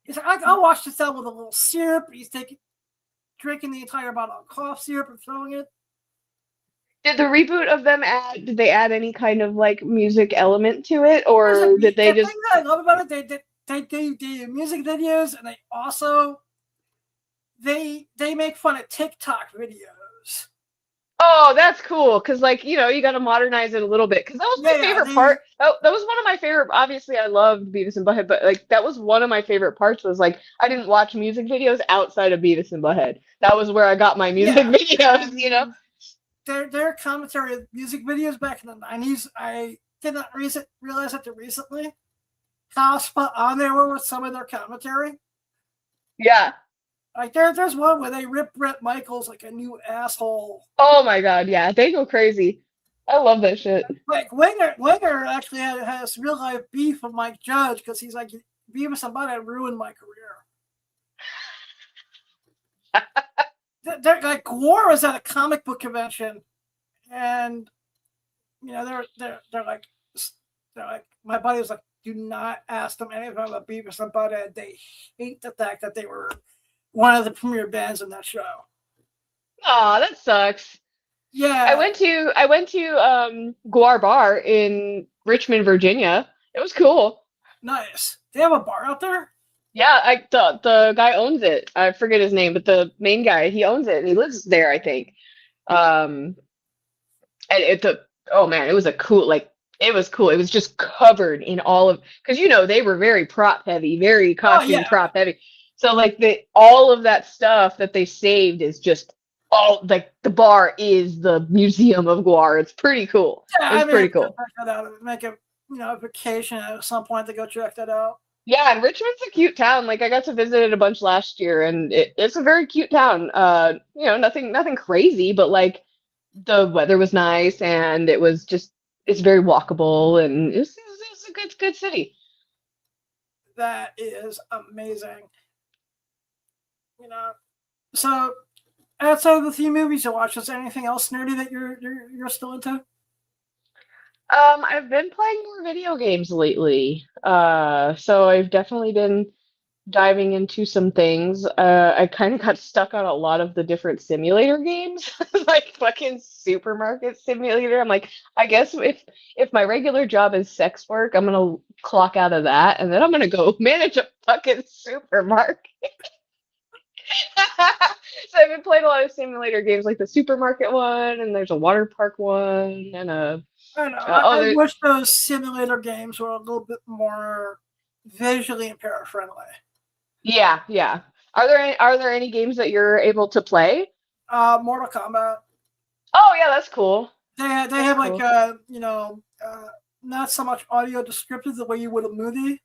Speaker 6: He's like, I'll watch this out with a little syrup. He's drinking the entire bottle of cough syrup and throwing it.
Speaker 9: Did the reboot of them did they add any kind of like music element to it, or did they just?
Speaker 6: The thing that I love about it, they do music videos, and they also they make fun of TikTok videos.
Speaker 9: Oh, that's cool, because you got to modernize it a little bit. Because that was my favorite part. Oh, that was one of my favorite. Obviously, I loved Beavis and Butthead, but that was one of my favorite parts. Was I didn't watch music videos outside of Beavis and Butthead. That was where I got my music videos.
Speaker 6: Their commentary of music videos back in the 90s, I did not realize that recently how spot on they were with some of their commentary.
Speaker 9: Yeah.
Speaker 6: Like there's one where they rip Bret Michaels like a new asshole.
Speaker 9: Oh my god, yeah. They go crazy. I love that shit.
Speaker 6: Like Winger actually has real life beef with Mike Judge because he's like, Beavis and Butthead ruined my career. They're like, War was at a comic book convention, and they're like, my buddy was like, do not ask them anything about Beavis and Butthead. They hate the fact that they were one of the premier bands in that show.
Speaker 9: Aw, that sucks.
Speaker 6: Yeah,
Speaker 9: I went to Guar Bar in Richmond, Virginia. It was cool.
Speaker 6: Nice. They have a bar out there?
Speaker 9: Yeah, the guy owns it. I forget his name, but the main guy, he owns it and he lives there, I think. And oh man, it was it was cool. It was just covered in all of, because they were very prop heavy, very costume prop heavy. So all of that stuff that they saved is just all the bar is the Museum of Guar. It's pretty cool.
Speaker 6: Yeah,
Speaker 9: it's pretty cool.
Speaker 6: Check that out. Make a vacation at some point to go check that out.
Speaker 9: Yeah, and Richmond's a cute town. I got to visit it a bunch last year, and it's a very cute town. Nothing crazy, but the weather was nice, and it's very walkable, and it's a good city.
Speaker 6: That is amazing. So outside of the few movies you watch, is there anything else nerdy that you're still into?
Speaker 9: I've been playing more video games lately. So I've definitely been diving into some things. I kind of got stuck on a lot of the different simulator games, like fucking Supermarket Simulator. I'm like, I guess if my regular job is sex work, I'm gonna clock out of that, and then I'm gonna go manage a fucking supermarket. So I've been playing a lot of simulator games, like the supermarket one, and there's a water park one, and
Speaker 6: I know.
Speaker 9: oh,
Speaker 6: I wish those simulator games were a little bit more visually impaired friendly.
Speaker 9: yeah, yeah. Are there any games that you're able to play?
Speaker 6: Mortal Kombat.
Speaker 9: Oh yeah, that's cool.
Speaker 6: They have
Speaker 9: Cool.
Speaker 6: like not so much audio descriptive the way you would a movie,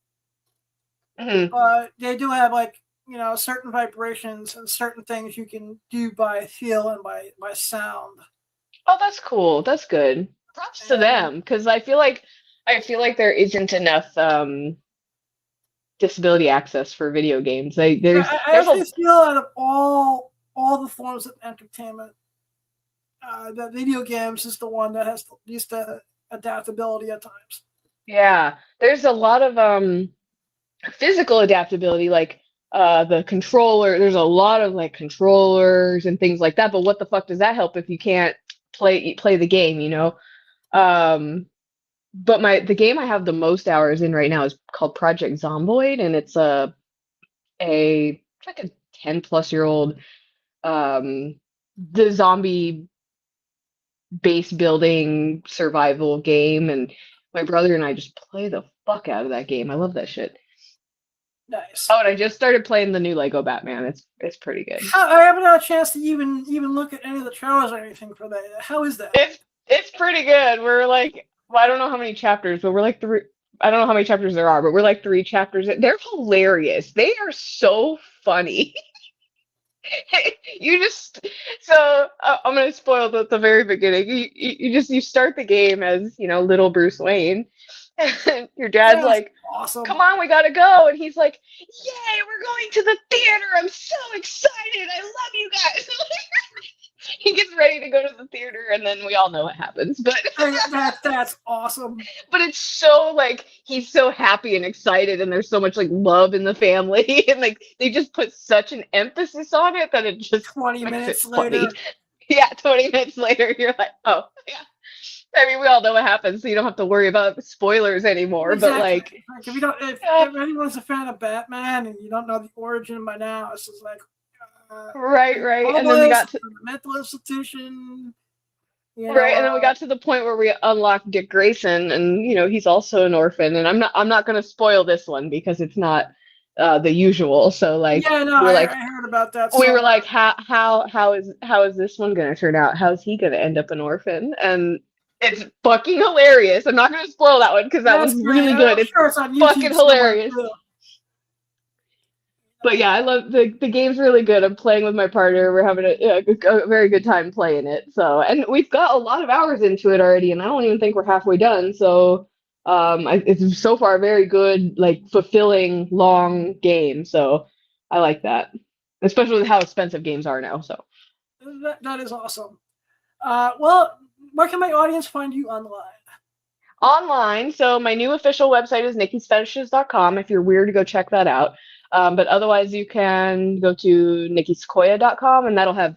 Speaker 9: Mhm.
Speaker 6: but they do have like certain vibrations and certain things you can do by feel and by sound.
Speaker 9: Oh, that's cool. That's good. Props to them, because I feel like there isn't enough disability access for video games. Like
Speaker 6: I
Speaker 9: there's
Speaker 6: actually feel out of all the forms of entertainment, that video games is the one that has the least adaptability at times.
Speaker 9: yeah, there's a lot of physical adaptability, like the controller. There's a lot of like controllers and things like that. But what the fuck does that help if you can't play the game? But the game I have the most hours in right now is called Project Zomboid, and it's like a 10-plus-year-old the zombie base building survival game, and my brother and I just play the fuck out of that game. I love that shit.
Speaker 6: Nice.
Speaker 9: Oh, and I just started playing the new Lego Batman. It's pretty good.
Speaker 6: I haven't had a chance to even look at any of the trailers or anything for that. How is that?
Speaker 9: It's pretty good. We're like, well, I don't know how many chapters, but we're like three. I don't know how many chapters there are, but we're like 3 chapters. They're hilarious. They are so funny. I'm gonna spoil the very beginning. You start the game as little Bruce Wayne, and your dad's like,
Speaker 6: awesome.
Speaker 9: "Come on, we gotta go," and he's like, "Yay, we're going to the theater! I'm so excited! I love you guys!" He gets ready to go to the theater, and then we all know what happens. But
Speaker 6: that's awesome.
Speaker 9: But it's so like he's so happy and excited, and there's so much like love in the family, and like they just put such an emphasis on it that it just
Speaker 6: 20
Speaker 9: makes
Speaker 6: minutes
Speaker 9: it funny.
Speaker 6: later.
Speaker 9: Yeah, 20 minutes later, you're like, oh yeah. I mean, we all know what happens, so you don't have to worry about spoilers anymore.
Speaker 6: Exactly.
Speaker 9: But
Speaker 6: like, if anyone's a fan of Batman and you don't know the origin by now, it's just like.
Speaker 9: Right. And then we got to
Speaker 6: the mental institution.
Speaker 9: Right, and then we got to the point where we unlocked Dick Grayson, and he's also an orphan. And I'm not going to spoil this one because it's not the usual. So like,
Speaker 6: I heard about that.
Speaker 9: We were like, how is this one going to turn out? How's he going to end up an orphan? And it's fucking hilarious. I'm not going to spoil that one because that one's really good. It's
Speaker 6: on YouTube
Speaker 9: fucking hilarious. But yeah, I love the game's really good. I'm playing with my partner. We're having a very good time playing it. So, and we've got a lot of hours into it already, and I don't even think we're halfway done. So, it's so far a very good, like fulfilling, long game. So, I like that, especially with how expensive games are now. So,
Speaker 6: that is awesome. Well, where can my audience find you online?
Speaker 9: Online. So, my new official website is nikisfetishes.com. If you're weird, go check that out. But otherwise, you can go to nikisuquia.com, and that'll have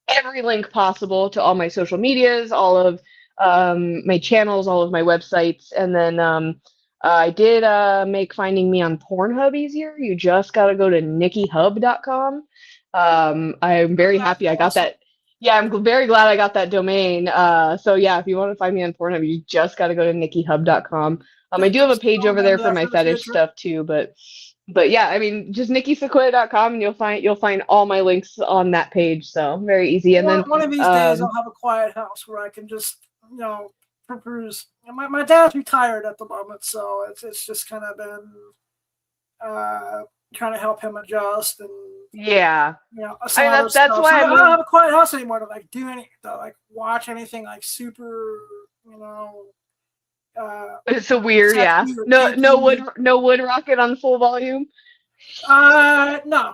Speaker 9: every link possible to all my social medias, all of my channels, all of my websites. And then I did make finding me on Pornhub easier. You just got to go to nikihub.com. I'm very happy I got that. Yeah, I'm very glad I got that domain. So yeah, if you want to find me on Pornhub, you just got to go to nikihub.com. I do have a page over there for my fetish stuff too, but yeah, I mean, just nikisuquia.com, and you'll find all my links on that page. So very easy. And then
Speaker 6: one of these days, I'll have a quiet house where I can just peruse. My dad's retired at the moment, so it's just kind of been trying to help him adjust and
Speaker 9: yeah.
Speaker 6: I mean, that's why I don't have a quiet house anymore to like do any to like watch anything like super
Speaker 9: it's so weird, yeah. No wood rocket on full volume.
Speaker 6: No.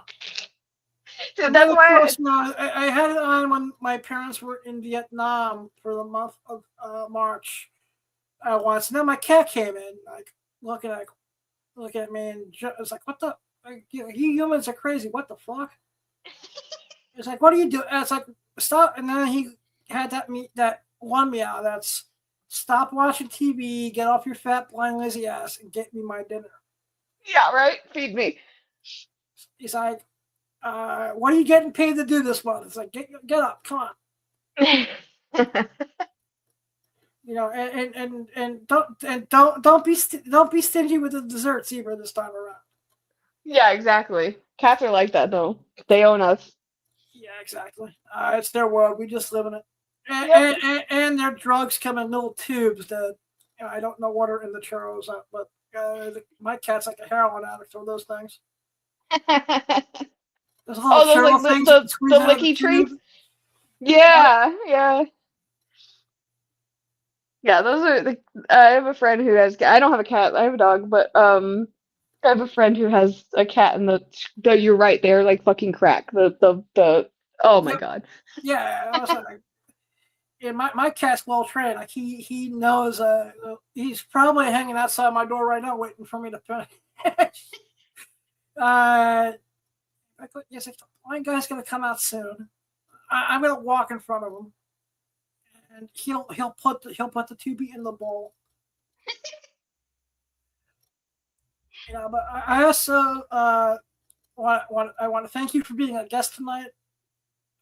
Speaker 9: So that's why
Speaker 6: I had it on when my parents were in Vietnam for the month of March. once, and then my cat came in, like looking at me, and it's like, what the? Like, you humans are crazy. What the fuck? It's like, what are you doing? And it's like, stop. And then he had that one meow. That's stop watching TV, get off your fat, blind, lazy ass, and get me my dinner.
Speaker 9: Yeah, right. Feed me.
Speaker 6: He's like, what are you getting paid to do this month? It's like, get up, come on. You know, and don't be stingy with the desserts either this time around.
Speaker 9: Yeah, exactly. Cats are like that though. They own us.
Speaker 6: Yeah, exactly. It's their world. We just live in it. And their drugs come in little tubes that I don't know what are in the churros, but my cat's like a heroin addict for those things. There's
Speaker 9: Oh, those like the licky treats. Yeah, yeah. Yeah, those are I have a friend who has. I don't have a cat. I have a dog, but I have a friend who has a cat, and you're right. They're like fucking crack. The oh my god.
Speaker 6: Yeah, my cat's well trained. Like he knows. He's probably hanging outside my door right now, waiting for me to finish. Yes, my guy's gonna come out soon. I'm gonna walk in front of him, and he'll put the tubie in the bowl. But I also want to thank you for being a guest tonight.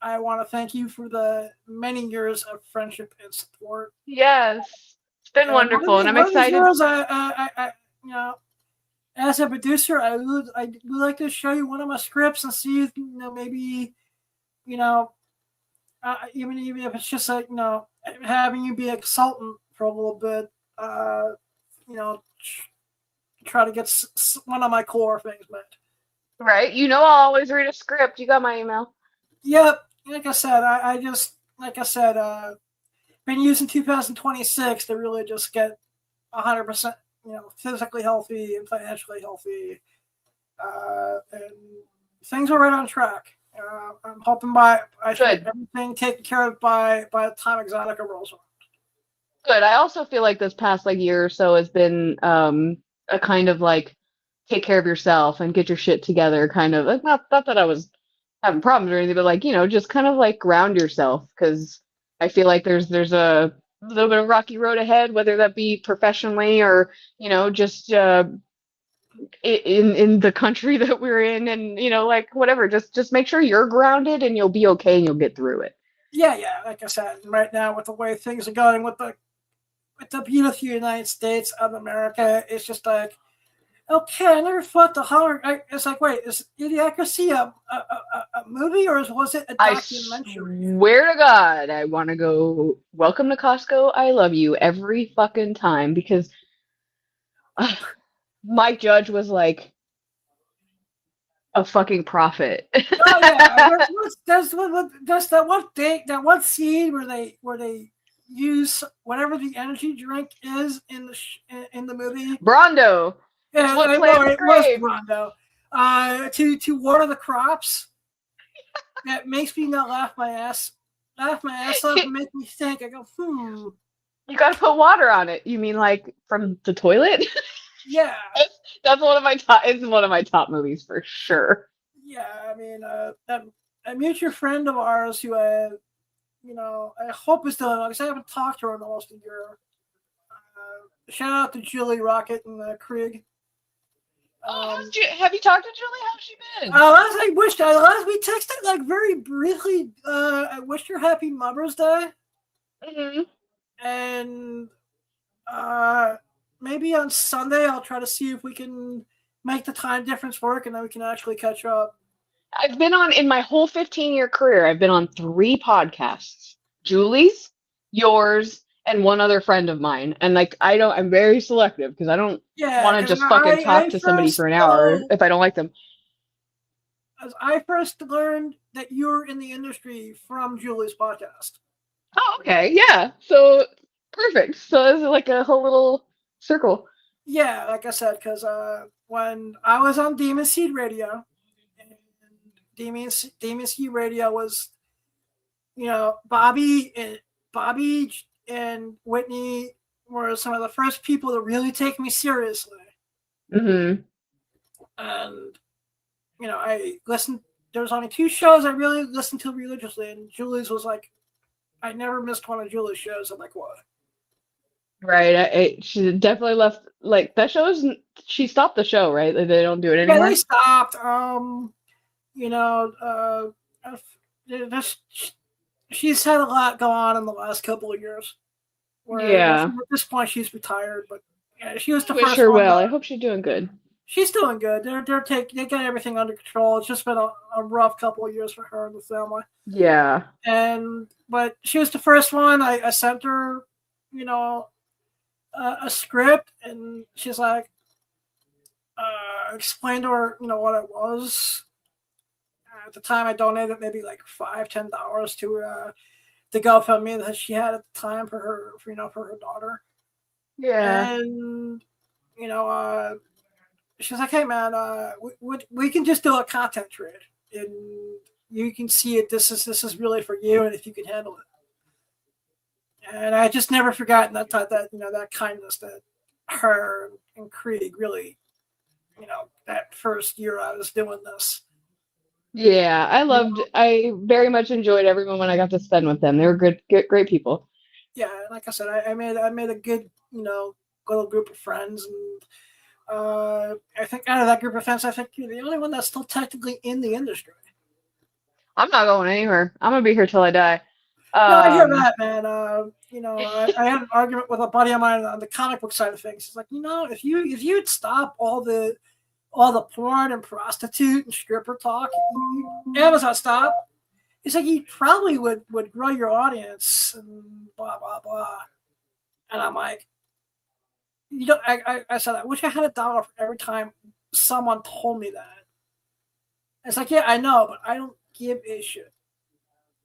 Speaker 6: I want to thank you for the many years of friendship and support.
Speaker 9: Yes, it's been wonderful, and I'm excited.
Speaker 6: As a producer, I would like to show you one of my scripts and see if maybe even if it's just like having you be a consultant for a little bit, try to get one of my core things met.
Speaker 9: Right, I'll always read a script. You got my email.
Speaker 6: Yep, like I said, been using 2026 to really just get 100%, physically healthy and financially healthy, and things are right on track. I'm hoping I should have everything taken care of by the time Exotica rolls around.
Speaker 9: Good. I also feel like this past year or so has been a kind of like take care of yourself and get your shit together kind of. Not that I was having problems or anything, but just kind of like ground yourself, because I feel like there's a little bit of rocky road ahead, whether that be professionally or just in the country that we're in, and whatever. Just make sure you're grounded, and you'll be okay, and you'll get through it.
Speaker 6: Yeah. Like I said, right now with the way things are going with the beautiful United States of America, it's just like, okay, I never thought the horror. It's like, wait, is Idiocracy a movie, or was it a documentary?
Speaker 9: I swear to God, I want to go. Welcome to Costco. I love you every fucking time, because Mike Judge was like a fucking prophet.
Speaker 6: Oh yeah, that's that one scene where they use whatever the energy drink is in the movie.
Speaker 9: Brondo.
Speaker 6: Yeah, it was Brondo. To water the crops. That makes me not laugh my ass off and make me think. I go,
Speaker 9: You gotta put water on it. You mean like from the toilet?
Speaker 6: Yeah.
Speaker 9: That's one of my top. It's one of my top movies for sure.
Speaker 6: Yeah, I mean, a mutual friend of ours who I hope is doing well, because I haven't talked to her in almost a year. Shout out to Julie Rocket and Krieg.
Speaker 9: Have you talked to Julie? How's she been?
Speaker 6: Last we texted very briefly. I wished her happy Mother's Day.
Speaker 9: Mm-hmm.
Speaker 6: And maybe on Sunday I'll try to see if we can make the time difference work, and then we can actually catch up.
Speaker 9: I've been in my whole 15-year career, I've been on 3 podcasts. Julie's, yours, and one other friend of mine. And I'm very selective, because I don't want to just fucking talk to somebody for an hour if I don't like them.
Speaker 6: I first learned that you're in the industry from Julie's podcast.
Speaker 9: Oh, okay. Yeah. So perfect. So it's like a whole little circle.
Speaker 6: Yeah, like I said, because when I was on Demon Seed Radio, and Demon Seed Radio was, Bobby and Whitney were some of the first people to really take me seriously.
Speaker 9: Mm-hmm.
Speaker 6: And, you know, I listened, there was only 2 shows I really listened to religiously, and Julie's was like, I never missed one of Julie's shows. I'm like, what?
Speaker 9: Right. She definitely left. Like that shows. She stopped the show, right? Like, they don't do it
Speaker 6: Yeah,
Speaker 9: anymore.
Speaker 6: they stopped. You know, she's had a lot go on in the last couple of years. Where
Speaker 9: Yeah.
Speaker 6: at this point she's retired, but yeah, she was the
Speaker 9: I wish
Speaker 6: first
Speaker 9: her
Speaker 6: one.
Speaker 9: well. I hope she's doing good.
Speaker 6: She's doing good. They got everything under control. It's just been a rough couple of years for her and the family.
Speaker 9: Yeah.
Speaker 6: But she was the first one. I sent her, you know, a script, and she's like, explained to her, you know, what it was. At the time, I donated maybe like $5-10 to the GoFundMe that she had at the time for her, for her daughter.
Speaker 9: Yeah.
Speaker 6: And you know, she's like, "Hey, man, we can just do a content trade, and you can see it. This is really for you, and if you can handle it." And I just never forgotten that kindness that her and Krieg really, you know, that first year I was doing this.
Speaker 9: Yeah, I very much enjoyed everyone when I got to spend with them. They were great people.
Speaker 6: Yeah, like I said, I made a good, you know, little group of friends, and I think out of that group of friends, I think you're the only one that's still technically in the industry.
Speaker 9: I'm not going anywhere. I'm gonna be here till I die.
Speaker 6: No, I hear that, man. You know, I had an argument with a buddy of mine on the comic book side of things. He's like, you know, if you'd stop all the porn and prostitute and stripper talk, Amazon stop. He's like, you probably would grow your audience and blah blah blah. And I'm like, you know, I said, I wish I had $1 for every time someone told me that. It's like, yeah, I know, but I don't give a shit.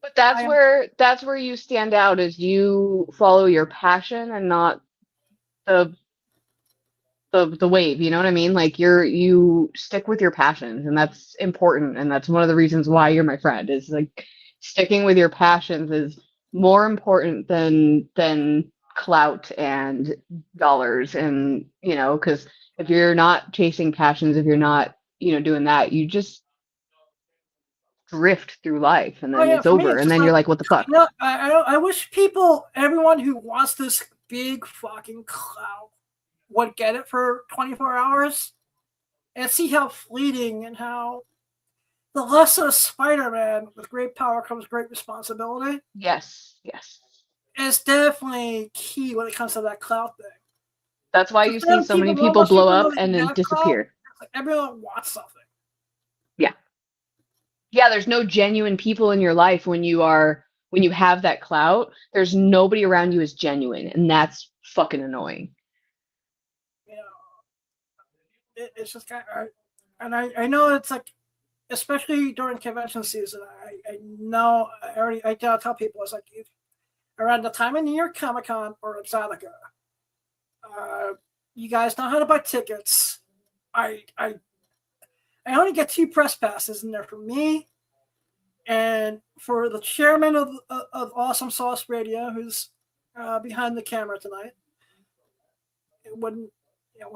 Speaker 9: But that's where you stand out, is you follow your passion and not the wave, you know what I mean? Like you stick with your passions, and that's important, and that's one of the reasons why you're my friend, is like sticking with your passions is more important than clout and dollars, and you know, because if you're not chasing passions, if you're not, you know, doing that, you just drift through life, and then it's over, and then you're like, what the fuck?
Speaker 6: You know, I wish everyone who wants this big fucking clout would get it for 24 hours and see how fleeting, and how the lesson of Spider-Man, with great power comes great responsibility.
Speaker 9: Yes.
Speaker 6: It's definitely key when it comes to that clout thing.
Speaker 9: That's why you see so many people blow up and then disappear.
Speaker 6: Like, everyone wants something.
Speaker 9: Yeah, there's no genuine people in your life when you have that clout. There's nobody around you is genuine, and that's fucking annoying.
Speaker 6: You know, it's just kind of, and I know it's like, especially during convention season, I know I tell people, it's like, if around the time of New York Comic Con or Exotica, you guys know how to buy tickets. I only get 2 press passes in there for me and for the chairman of AwesomeSauce Radio, who's behind the camera tonight. One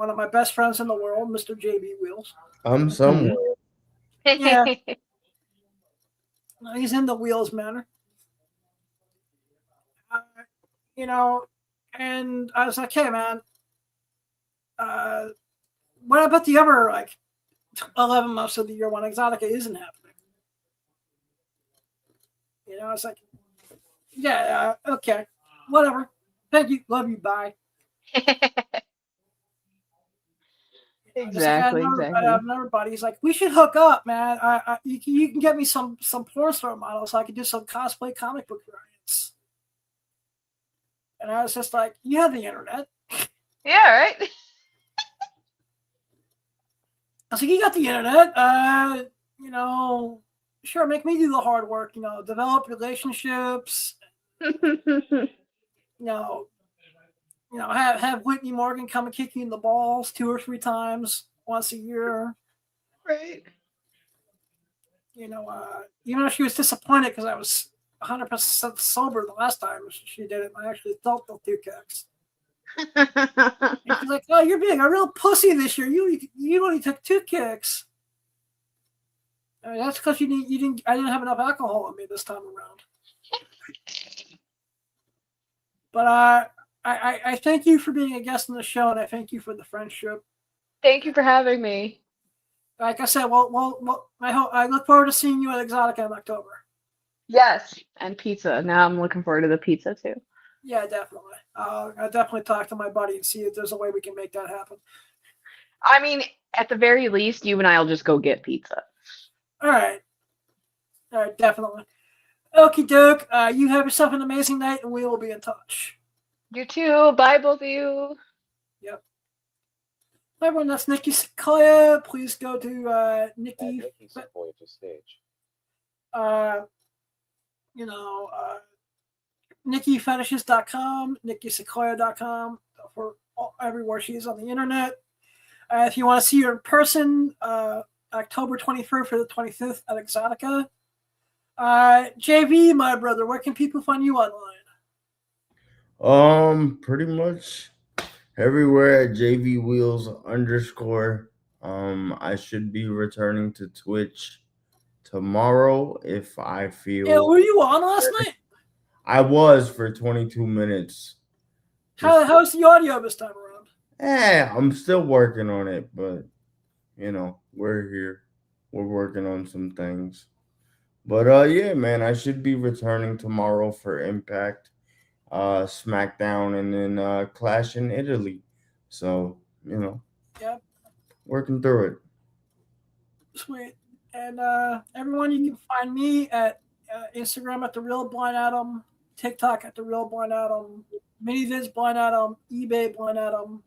Speaker 6: of my best friends in the world, Mr. JB Wheels.
Speaker 8: I'm somewhere.
Speaker 6: Yeah. He's in the Wheels manor. You know, and I was like, hey, man, what about the other, like, 11 months of the year when Exotica isn't happening? You know, it's like, yeah, okay, whatever. Thank you, love you, bye.
Speaker 9: Exactly.
Speaker 6: I have another buddy. He's like, we should hook up, man. You can get me some porn star models so I can do some cosplay comic book variants. And I was just like, you have the internet.
Speaker 9: Yeah, right.
Speaker 6: I was like, you got the internet. You know, sure, make me do the hard work. You know, develop relationships. You know, have Whitney Morgan come and kick you in the balls 2 or 3 times once a year.
Speaker 9: Right.
Speaker 6: You know, even though she was disappointed because I was 100% sober the last time she did it, I actually felt the 2 kicks. And she's like, "Oh, you're being a real pussy this year. You only took 2 kicks." That's because I didn't have enough alcohol on me this time around. But I thank you for being a guest on the show, and I thank you for the friendship.
Speaker 9: Thank you for having me.
Speaker 6: Like I said, I look forward to seeing you at Exotica in October.
Speaker 9: Yes, and pizza. Now I'm looking forward to the pizza too.
Speaker 6: Yeah, definitely. I'll definitely talk to my buddy and see if there's a way we can make that happen.
Speaker 9: I mean, at the very least, you and I will just go get pizza.
Speaker 6: All right, definitely. Okie doke. You have yourself an amazing night, and we will be in touch.
Speaker 9: You too. Bye, both of you.
Speaker 6: Yep. Hi, everyone. That's Niki Suquia. Please go to Niki.
Speaker 10: Niki Suquia to stage.
Speaker 6: NikiFetishes.com, NikiSuquia.com for everywhere she is on the internet. If you want to see her in person, October 23rd for the 25th at Exotica. JV, my brother, where can people find you online?
Speaker 8: Pretty much everywhere at JV_Wheels_. I should be returning to Twitch tomorrow if I feel.
Speaker 6: Yeah, were you on last night?
Speaker 8: I was for 22 minutes.
Speaker 6: How's the audio this time around?
Speaker 8: I'm still working on it, but we're here. We're working on some things. But yeah, man, I should be returning tomorrow for Impact, SmackDown, and then Clash in Italy. So,
Speaker 6: Yep.
Speaker 8: Working through it.
Speaker 6: Sweet. And everyone, you can find me at Instagram at The Real Blind Adam, TikTok at The Real Blind Adam, Minivids Blind Adam, eBay Blind Adam,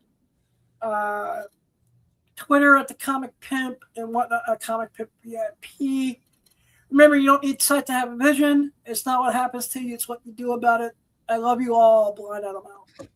Speaker 6: Twitter at The Comic Pimp, and whatnot at Comic Pimp VIP. Remember, you don't need sight to have a vision. It's not what happens to you, it's what you do about it. I love you all. Blind Adam out.